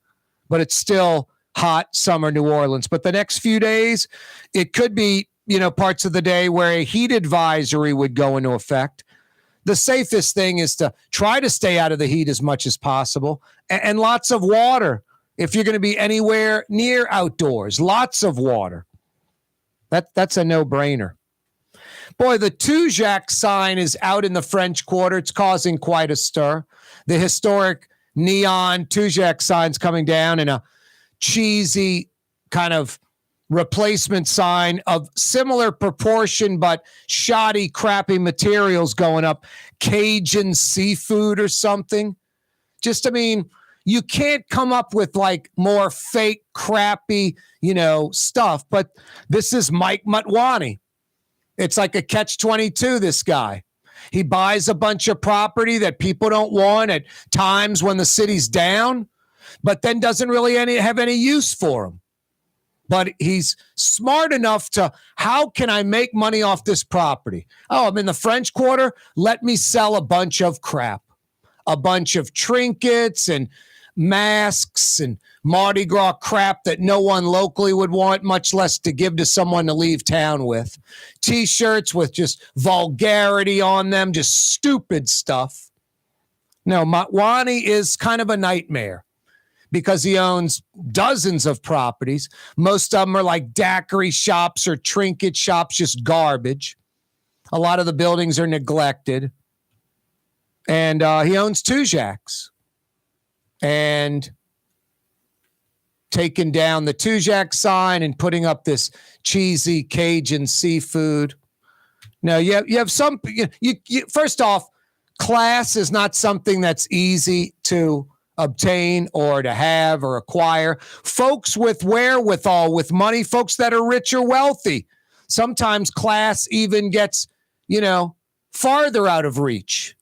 But it's still hot summer New Orleans. But the next few days, it could be, parts of the day where a heat advisory would go into effect. The safest thing is to try to stay out of the heat as much as possible and lots of water. If you're going to be anywhere near outdoors, lots of water. That's a no-brainer. Boy, the Tujague sign is out in the French Quarter. It's causing quite a stir. The historic neon Tujague sign's coming down in a cheesy kind of replacement sign of similar proportion but shoddy, crappy materials going up. Cajun seafood or something. You can't come up with like more fake, crappy, stuff. But this is Mike Motwani. It's like a catch-22, this guy. He buys a bunch of property that people don't want at times when the city's down, but then doesn't really have any use for them. But he's smart enough to, how can I make money off this property? Oh, I'm in the French Quarter. Let me sell a bunch of crap, a bunch of trinkets and masks and Mardi Gras crap that no one locally would want, much less to give to someone to leave town with. T-shirts with just vulgarity on them, just stupid stuff. No, Motwani is kind of a nightmare because he owns dozens of properties. Most of them are like daiquiri shops or trinket shops, just garbage. A lot of the buildings are neglected. And he owns Tujagues. And taking down the Tujague sign and putting up this cheesy Cajun seafood. No, you have some. First off, class is not something that's easy to obtain or to have or acquire. Folks with wherewithal, with money, folks that are rich or wealthy, sometimes class even gets, farther out of reach.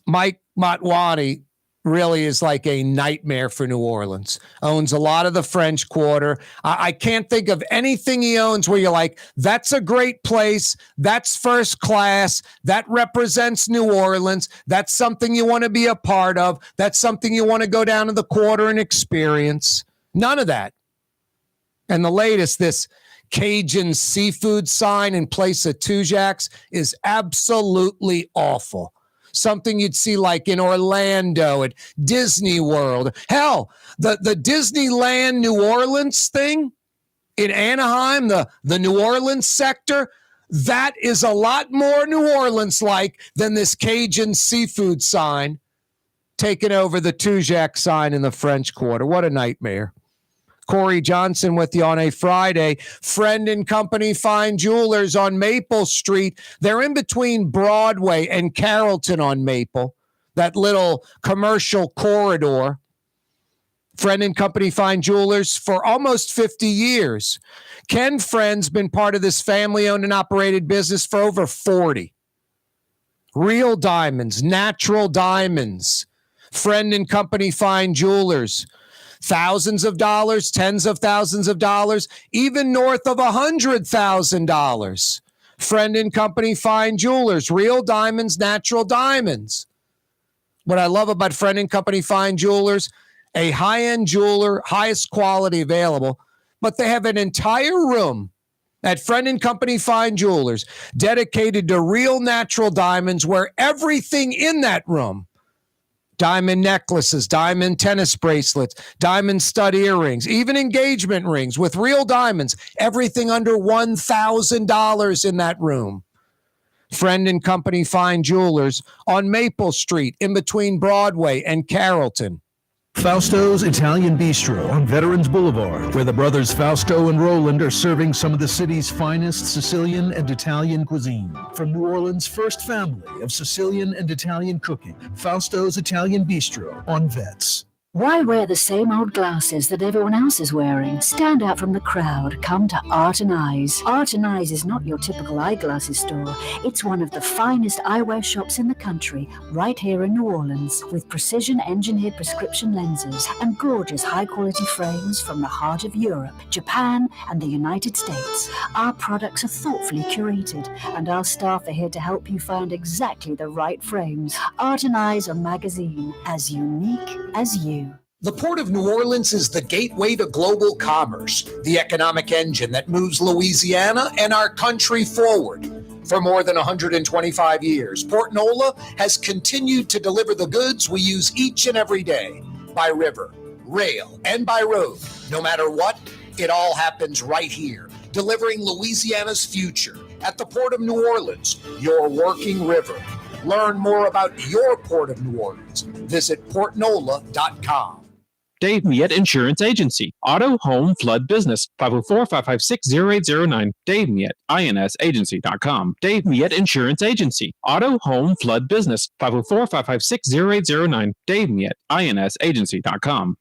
Mike Motwani really is like a nightmare for New Orleans. Owns a lot of the French Quarter. I can't think of anything he owns where you're like, that's a great place. That's first class. That represents New Orleans. That's something you want to be a part of. That's something you want to go down to the Quarter and experience. None of that. And the latest, this Cajun seafood sign in place of Tujague's is absolutely awful. Something you'd see like in Orlando at Disney World. Hell, the Disneyland New Orleans thing in Anaheim, the New Orleans sector, that is a lot more New Orleans-like than this Cajun seafood sign taking over the Tujague sign in the French Quarter. What a nightmare. Corey Johnson with you on a Friday. Friend and Company Fine Jewelers on Maple Street. They're in between Broadway and Carrollton on Maple, that little commercial corridor. Friend and Company Fine Jewelers for almost 50 years. Ken Friend's been part of this family-owned and operated business for over 40. Real diamonds, natural diamonds. Friend and Company Fine Jewelers. Thousands of dollars, tens of thousands of dollars, even north of $100,000. Friend and Company Fine Jewelers, real diamonds, natural diamonds. What I love about Friend and Company Fine Jewelers, a high-end jeweler, highest quality available, but they have an entire room at Friend and Company Fine Jewelers dedicated to real natural diamonds, where everything in that room, diamond necklaces, diamond tennis bracelets, diamond stud earrings, even engagement rings with real diamonds, everything under $1,000 in that room. Friend and Company Fine Jewelers on Maple Street in between Broadway and Carrollton. Fausto's Italian Bistro on Veterans Boulevard, where the brothers Fausto and Roland are serving some of the city's finest Sicilian and Italian cuisine. From New Orleans' first family of Sicilian and Italian cooking, Fausto's Italian Bistro on Vets. Why wear the same old glasses that everyone else is wearing? Stand out from the crowd. Come to Art and Eyes. Art and Eyes is not your typical eyeglasses store. It's one of the finest eyewear shops in the country, right here in New Orleans, with precision-engineered prescription lenses and gorgeous high-quality frames from the heart of Europe, Japan, and the United States. Our products are thoughtfully curated, and our staff are here to help you find exactly the right frames. Art and Eyes, a magazine as unique as you. The Port of New Orleans is the gateway to global commerce, the economic engine that moves Louisiana and our country forward. For more than 125 years, Port Nola has continued to deliver the goods we use each and every day, by river, rail, and by road. No matter what, it all happens right here, delivering Louisiana's future at the Port of New Orleans, your working river. Learn more about your Port of New Orleans. Visit portnola.com. Dave Miette Insurance Agency. Auto, home, flood, business. 504-556-0809. Dave Miette, INSagency.com. Dave Miette Insurance Agency. Auto, home, flood, business. 504-556-0809. Dave Miette, INSagency.com.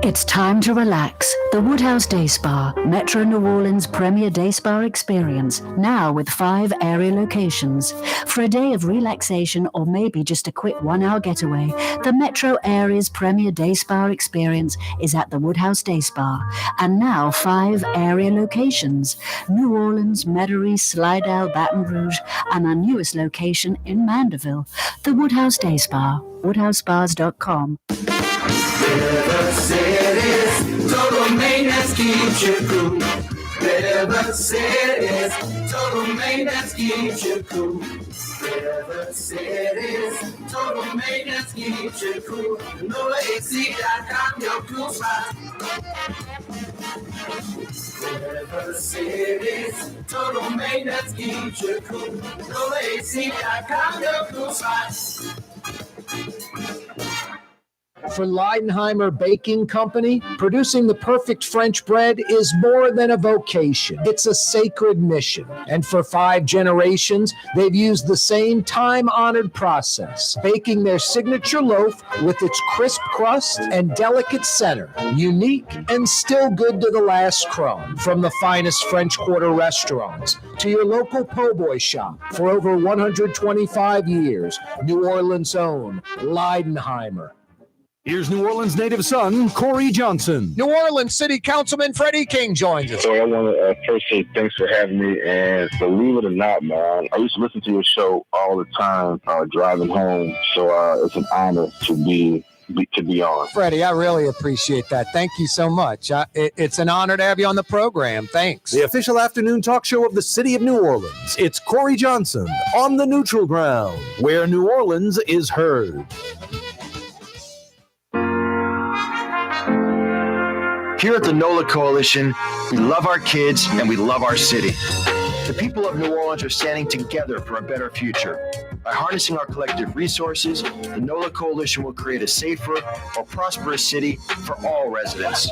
It's time to relax. The Woodhouse Day Spa, Metro New Orleans' premier day spa experience, now with 5 area locations. For a day of relaxation or maybe just a quick 1-hour getaway, the Metro area's premier day spa experience is at the Woodhouse Day Spa. And now 5 area locations: New Orleans, Metairie, Slidell, Baton Rouge, and our newest location in Mandeville. The Woodhouse Day Spa, woodhousespas.com. River City's total maintenance keeps you cool. River City's total maintenance keeps you cool. River City's total maintenance keeps you cool. NolaAC.com, your cool spot. River City's total maintenance keeps you cool. NolaAC.com, your cool spot. For Leidenheimer Baking Company, producing the perfect French bread is more than a vocation. It's a sacred mission. And for 5 generations, they've used the same time-honored process, baking their signature loaf with its crisp crust and delicate center, unique and still good to the last crumb. From the finest French Quarter restaurants to your local po' boy shop, for over 125 years, New Orleans' own Leidenheimer. Here's New Orleans native son, Corey Johnson. New Orleans City Councilman Freddie King joins us. So I want to first say thanks for having me. And believe it or not, man, I used to listen to your show all the time driving home. So it's an honor to be on. Freddie, I really appreciate that. Thank you so much. It's an honor to have you on the program. Thanks. The official afternoon talk show of the city of New Orleans. It's Corey Johnson on the neutral ground, where New Orleans is heard. Here at the NOLA Coalition, we love our kids and we love our city. The people of New Orleans are standing together for a better future. By harnessing our collective resources, the NOLA Coalition will create a safer, more prosperous city for all residents.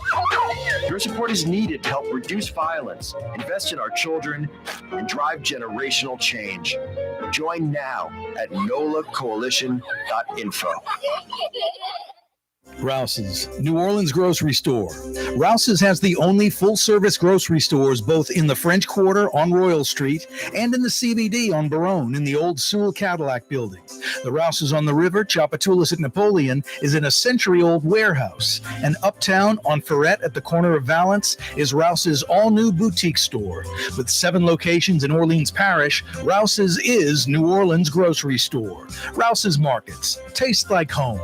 Your support is needed to help reduce violence, invest in our children, and drive generational change. Join now at nolacoalition.info. Rouse's, New Orleans grocery store. Rouse's has the only full-service grocery stores both in the French Quarter on Royal Street and in the CBD on Baronne in the old Sewell Cadillac building. The Rouse's on the river, Tchoupitoulas at Napoleon, is in a century-old warehouse. And uptown on Ferret at the corner of Valence is Rouse's all-new boutique store. With 7 locations in Orleans Parish, Rouse's is New Orleans grocery store. Rouse's Markets. Taste like home.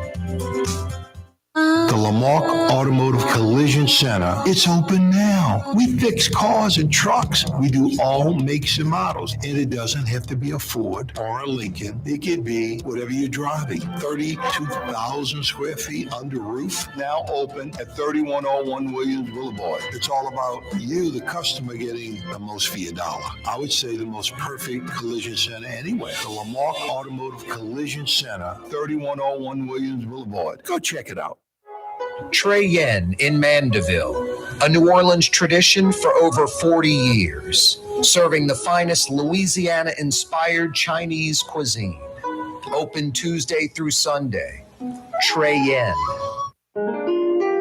The Lamarck Automotive Collision Center, it's open now. We fix cars and trucks. We do all makes and models. And it doesn't have to be a Ford or a Lincoln. It could be whatever you're driving. 32,000 square feet under roof. Now open at 3101 Williams Boulevard. It's all about you, the customer, getting the most for your dollar. I would say the most perfect collision center anywhere. The Lamarck Automotive Collision Center, 3101 Williams Boulevard. Go check it out. Trey Yen in Mandeville, a New Orleans tradition for over 40 years, serving the finest Louisiana-inspired Chinese cuisine. Open Tuesday through Sunday. Trey Yen.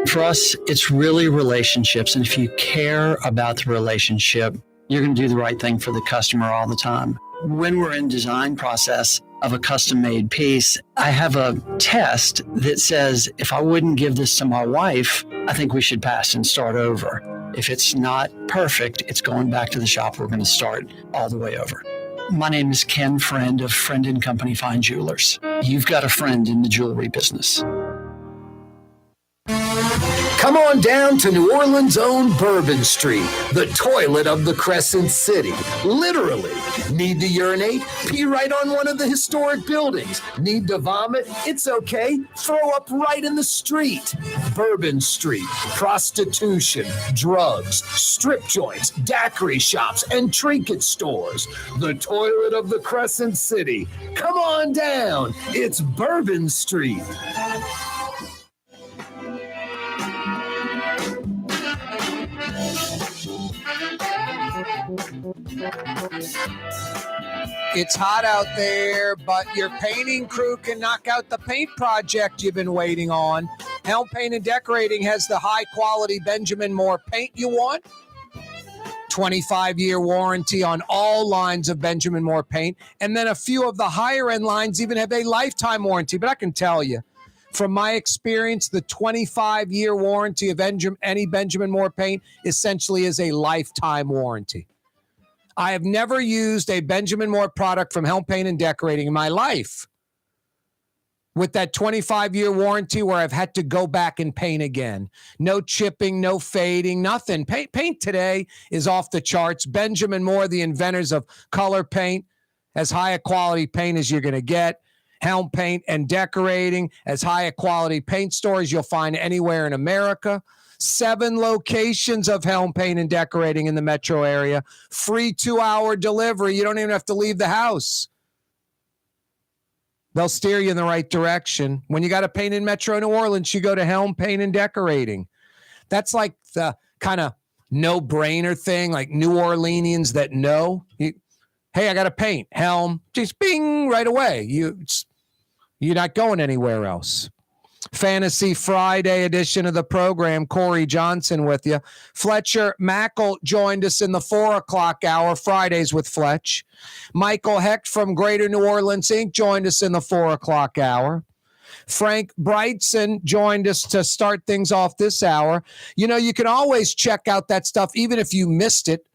For us, it's really relationships. And if you care about the relationship, you're going to do the right thing for the customer all the time. When we're in design process of a custom-made piece, I have a test that says if I wouldn't give this to my wife, I think we should pass and start over. If it's not perfect, it's going back to the shop. We're going to start all the way over. My name is Ken Friend of Friend & Company Fine Jewelers. You've got a friend in the jewelry business. Come on down to New Orleans' own Bourbon Street, the toilet of the Crescent City. Literally. Need to urinate? Pee right on one of the historic buildings. Need to vomit? It's okay. Throw up right in the street. Bourbon Street. Prostitution, drugs, strip joints, daiquiri shops, and trinket stores. The toilet of the Crescent City. Come on down. It's Bourbon Street. It's hot out there, but your painting crew can knock out the paint project you've been waiting on. Helm Paint and Decorating has the high-quality Benjamin Moore paint you want. 25-year warranty on all lines of Benjamin Moore paint. And then a few of the higher-end lines even have a lifetime warranty. But I can tell you, from my experience, the 25-year warranty of any Benjamin Moore paint essentially is a lifetime warranty. I have never used a Benjamin Moore product from Helm Paint and Decorating in my life with that 25-year warranty where I've had to go back and paint again. No chipping, no fading, nothing. Paint today is off the charts. Benjamin Moore, the inventors of color paint, as high a quality paint as you're going to get. Helm Paint and Decorating, as high a quality paint stores you'll find anywhere in America. 7 locations of Helm Paint and Decorating in the metro area. Free 2-hour delivery. You don't even have to leave the house. They'll steer you in the right direction. When you got to paint in Metro New Orleans, you go to Helm Paint and Decorating. That's like the kind of no-brainer thing, like New Orleanians that know. Hey, I got to paint. Helm, just bing, right away. You're not going anywhere else. Fantasy Friday edition of the program. Corey Johnson with you. Fletcher Mackel joined us in the 4 o'clock hour, Fridays with Fletch. Michael Hecht from Greater New Orleans Inc. joined us in the 4 o'clock hour. Frank Brigtsen joined us to start things off this hour. You know, you can always check out that stuff, even if you missed it,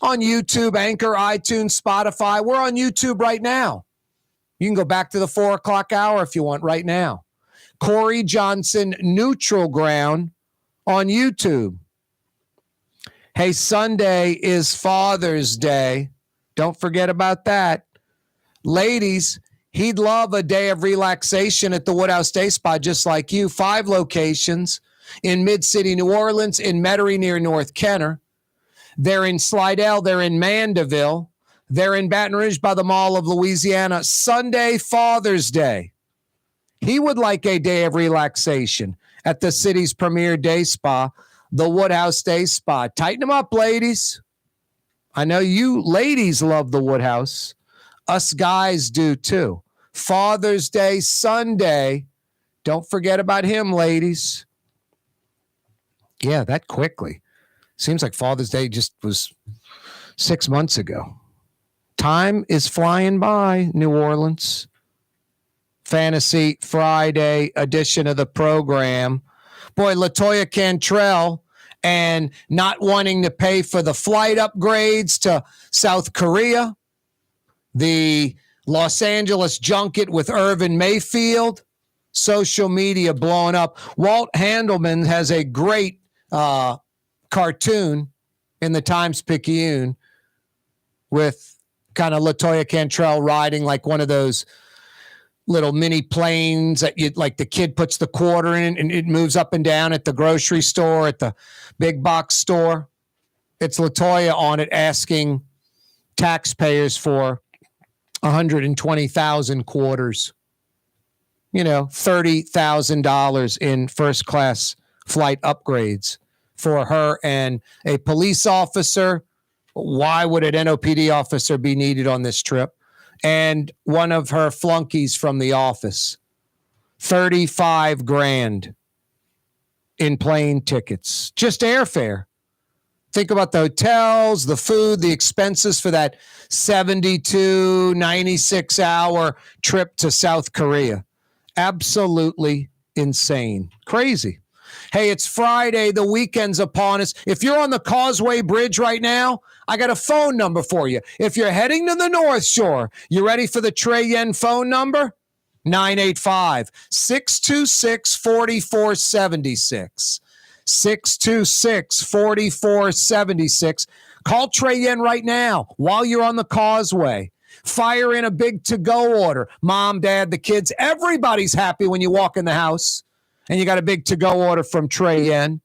on YouTube, Anchor, iTunes, Spotify. We're on YouTube right now. You can go back to the 4 o'clock hour if you want right now. Corey Johnson, Neutral Ground on YouTube. Hey, Sunday is Father's Day. Don't forget about that. Ladies, he'd love a day of relaxation at the Woodhouse Day Spa, just like you. 5 locations in Mid-City, New Orleans, in Metairie near North Kenner. They're in Slidell. They're in Mandeville. They're in Baton Rouge by the Mall of Louisiana. Sunday, Father's Day. He would like a day of relaxation at the city's premier day spa, the Woodhouse Day Spa. Tighten them up, ladies. I know you ladies love the Woodhouse. Us guys do too. Father's Day, Sunday. Don't forget about him, ladies. Yeah, that quickly. Seems like Father's Day just was 6 months ago. Time is flying by, New Orleans. Fantasy Friday edition of the program. Boy, LaToya Cantrell, and not wanting to pay for the flight upgrades to South Korea. The Los Angeles junket with Irvin Mayfield. Social media blowing up. Walt Handelman has a great cartoon in the Times-Picayune with kind of LaToya Cantrell riding like one of those little mini planes that you like the kid puts the quarter in and it moves up and down at the grocery store, at the big box store. It's LaToya on it asking taxpayers for 120,000 quarters. You know, $30,000 in first class flight upgrades for her and a police officer. Why would an NOPD officer be needed on this trip? And one of her flunkies from the office. $35,000 in plane tickets. Just airfare. Think about the hotels, the food, the expenses for that 72, 96-hour trip to South Korea. Absolutely insane. Crazy. Hey, it's Friday. The weekend's upon us. If you're on the Causeway Bridge right now, I got a phone number for you. If you're heading to the North Shore, you ready for the Trey Yen phone number? 985-626-4476. 626-4476. Call Trey Yen right now while you're on the Causeway. Fire in a big to-go order. Mom, dad, the kids, everybody's happy when you walk in the house and you got a big to-go order from Trey Yen.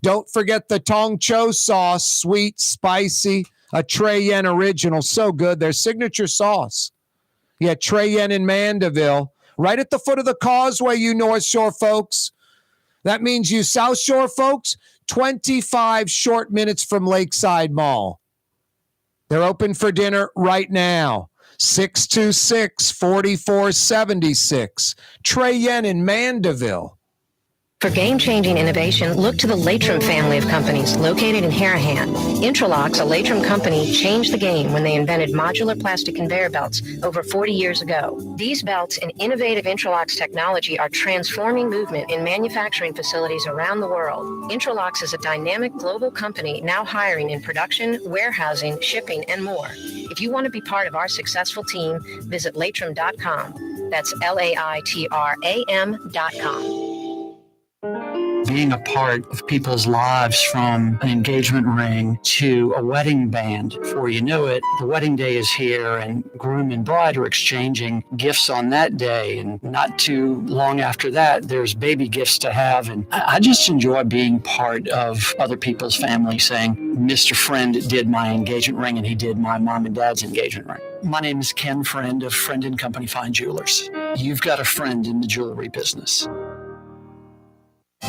Don't forget the Tong Cho sauce, sweet, spicy, a Trey Yen original. So good. Their signature sauce. Yeah, Trey Yen in Mandeville, right at the foot of the Causeway, you North Shore folks. That means you South Shore folks, 25 short minutes from Lakeside Mall. They're open for dinner right now. 626-4476. Trey Yen in Mandeville. For game-changing innovation, look to the Latrim family of companies located in Harahan. Intralox, a Latrim company, changed the game when they invented modular plastic conveyor belts over 40 years ago. These belts and innovative Intralox technology are transforming movement in manufacturing facilities around the world. Intralox is a dynamic global company now hiring in production, warehousing, shipping, and more. If you want to be part of our successful team, visit Latrim.com. That's LAITRAM.com. Being a part of people's lives, from an engagement ring to a wedding band. Before you know it, the wedding day is here and groom and bride are exchanging gifts on that day. And not too long after that, there's baby gifts to have. And I just enjoy being part of other people's family, saying, Mr. Friend did my engagement ring and he did my mom and dad's engagement ring. My name is Ken Friend of Friend & Company Fine Jewelers. You've got a friend in the jewelry business.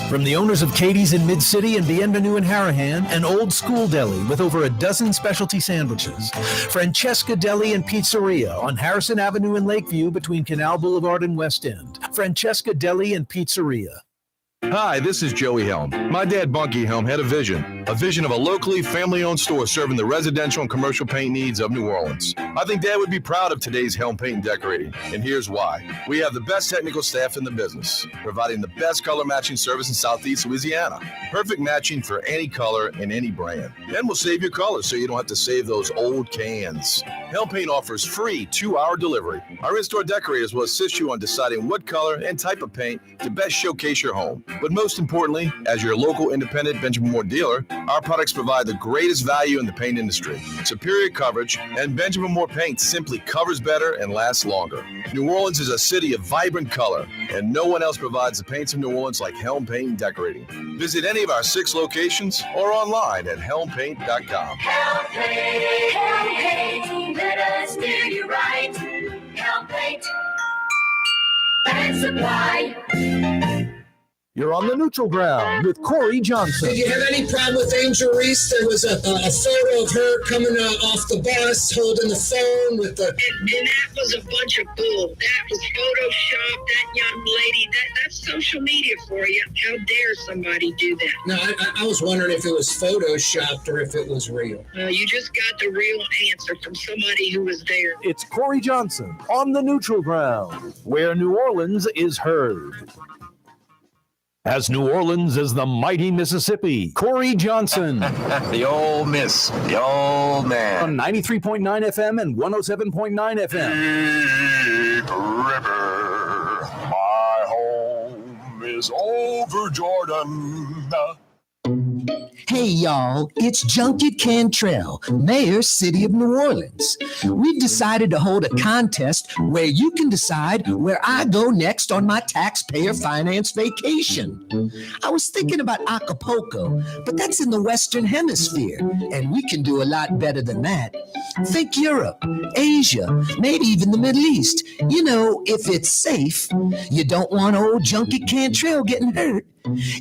From the owners of Katie's in Mid-City and Bienvenue in Harahan, an old school deli with over a dozen specialty sandwiches. Francesca Deli and Pizzeria on Harrison Avenue in Lakeview between Canal Boulevard and West End. Francesca Deli and Pizzeria. Hi, this is Joey Helm. My dad, Bunky Helm, had a vision of a locally family-owned store serving the residential and commercial paint needs of New Orleans. I think Dad would be proud of today's Helm Paint and Decorating, and here's why. We have the best technical staff in the business, providing the best color matching service in Southeast Louisiana. Perfect matching for any color and any brand. And we'll save your colors so you don't have to save those old cans. Helm Paint offers free 2-hour delivery. Our in-store decorators will assist you on deciding what color and type of paint to best showcase your home. But most importantly, as your local independent Benjamin Moore dealer, our products provide the greatest value in the paint industry. Superior coverage, and Benjamin Moore paint simply covers better and lasts longer. New Orleans is a city of vibrant color, and no one else provides the paints of New Orleans like Helm Paint and Decorating. Visit any of our 6 locations or online at helmpaint.com. Helm Paint, let us do you right. Helm Paint and Supply. You're on the neutral ground with Corey Johnson. Did you have any problem with Angel Reese? There was a photo of her coming off the bus, holding the phone with the... And that was a bunch of bull. That was Photoshop, that young lady. That's social media for you. How dare somebody do that? No, I was wondering if it was Photoshopped or if it was real. You just got the real answer from somebody who was there. It's Corey Johnson on the neutral ground, where New Orleans is heard. As New Orleans is the mighty Mississippi, Corey Johnson. The old miss, the old man. On 93.9 FM and 107.9 FM. Big River, my home is over Jordan. Hey y'all, it's Junket Cantrell, Mayor, City of New Orleans. We've decided to hold a contest where you can decide where I go next on my taxpayer finance vacation. I was thinking about Acapulco, but that's in the Western Hemisphere, and we can do a lot better than that. Think Europe, Asia, maybe even the Middle East. You know, if it's safe. You don't want old Junket Cantrell getting hurt.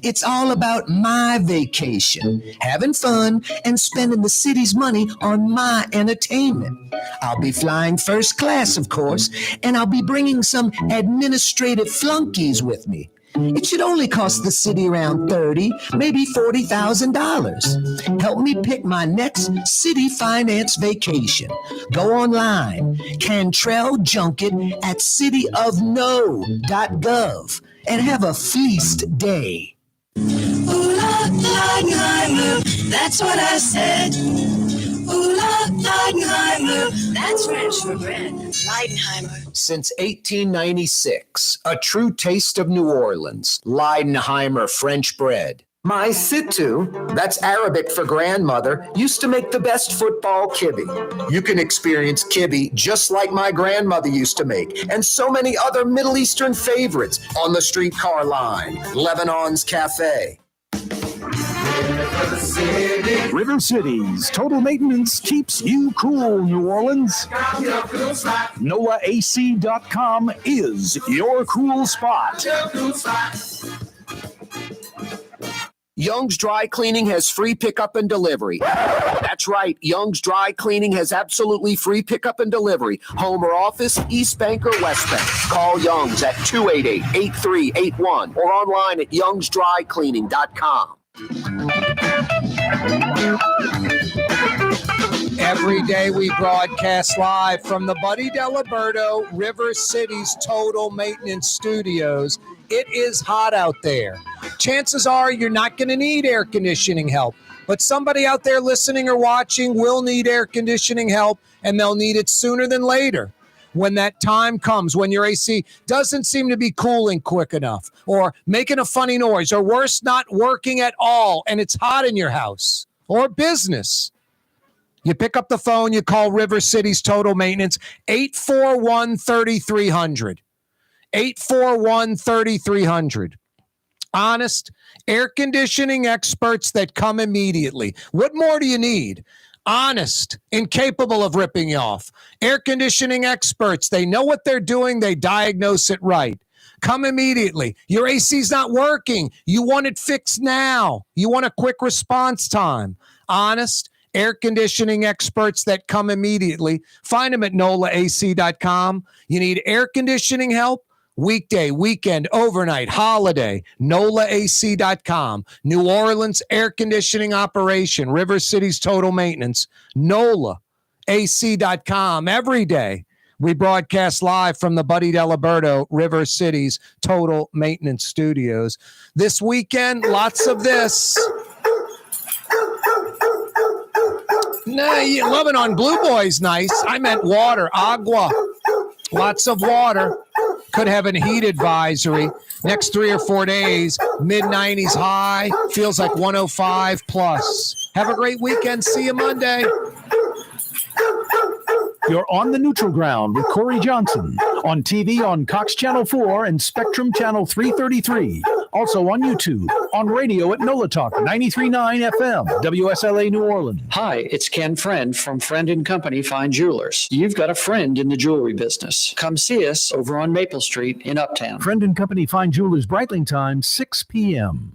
It's all about my vacation, having fun and spending the city's money on my entertainment. I'll be flying first class, of course, and I'll be bringing some administrative flunkies with me. It should only cost the city around $30,000, maybe $40,000. Help me pick my next city finance vacation. Go online, Cantrell Junket at cityofno.gov, and have a feast day. Ooh, Leidenheimer, that's what I said. Ooh, Leidenheimer, that's French for bread. Leidenheimer. Since 1896, a true taste of New Orleans, Leidenheimer French bread. My Sittu, that's Arabic for grandmother, used to make the best football kibbe. You can experience kibbe just like my grandmother used to make, and so many other Middle Eastern favorites on the streetcar line, Lebanon's Cafe. River City's total maintenance keeps you cool, New Orleans. NOLAAC.com is your cool spot. Young's Dry Cleaning has free pickup and delivery. That's right. Young's Dry Cleaning has absolutely free pickup and delivery. Home or office, East Bank or West Bank. Call Young's at 288-8381 or online at youngsdrycleaning.com. Every day we broadcast live from the Buddy Diliberto River City's Total Maintenance Studios. It is hot out there. Chances are you're not going to need air conditioning help, but somebody out there listening or watching will need air conditioning help, and they'll need it sooner than later. When that time comes, when your AC doesn't seem to be cooling quick enough, or making a funny noise, or worse, not working at all, and it's hot in your house or business. You pick up the phone, you call River City's Total Maintenance, 841-3300. 841-3300. Honest, air conditioning experts that come immediately. What more do you need? Honest, incapable of ripping you off. Air conditioning experts, they know what they're doing, they diagnose it right. Come immediately. Your AC's not working. You want it fixed now. You want a quick response time. Honest, air conditioning experts that come immediately. Find them at NOLAAC.com. You need air conditioning help? weekday, weekend, overnight, holiday, NOLAAC.com. New Orleans air conditioning operation, River City's total maintenance, NOLAAC.com. Every day, we broadcast live from the Buddy Diliberto River City's Total Maintenance Studios. This weekend, lots of this. Nah, loving on Blue Boy's nice. I meant water, agua. Lots of water. Could have a heat advisory. Next 3 or 4 days, mid-90s high. Feels like 105 plus. Have a great weekend. See you Monday. You're on the neutral ground with Corey Johnson on TV on Cox Channel 4 and Spectrum Channel 333. Also on YouTube, on radio at NOLA Talk 93.9 FM, WSLA New Orleans. Hi, it's Ken Friend from Friend & Company Fine Jewelers. You've got a friend in the jewelry business. Come see us over on Maple Street in Uptown. Friend & Company Fine Jewelers, Breitling time, 6 p.m.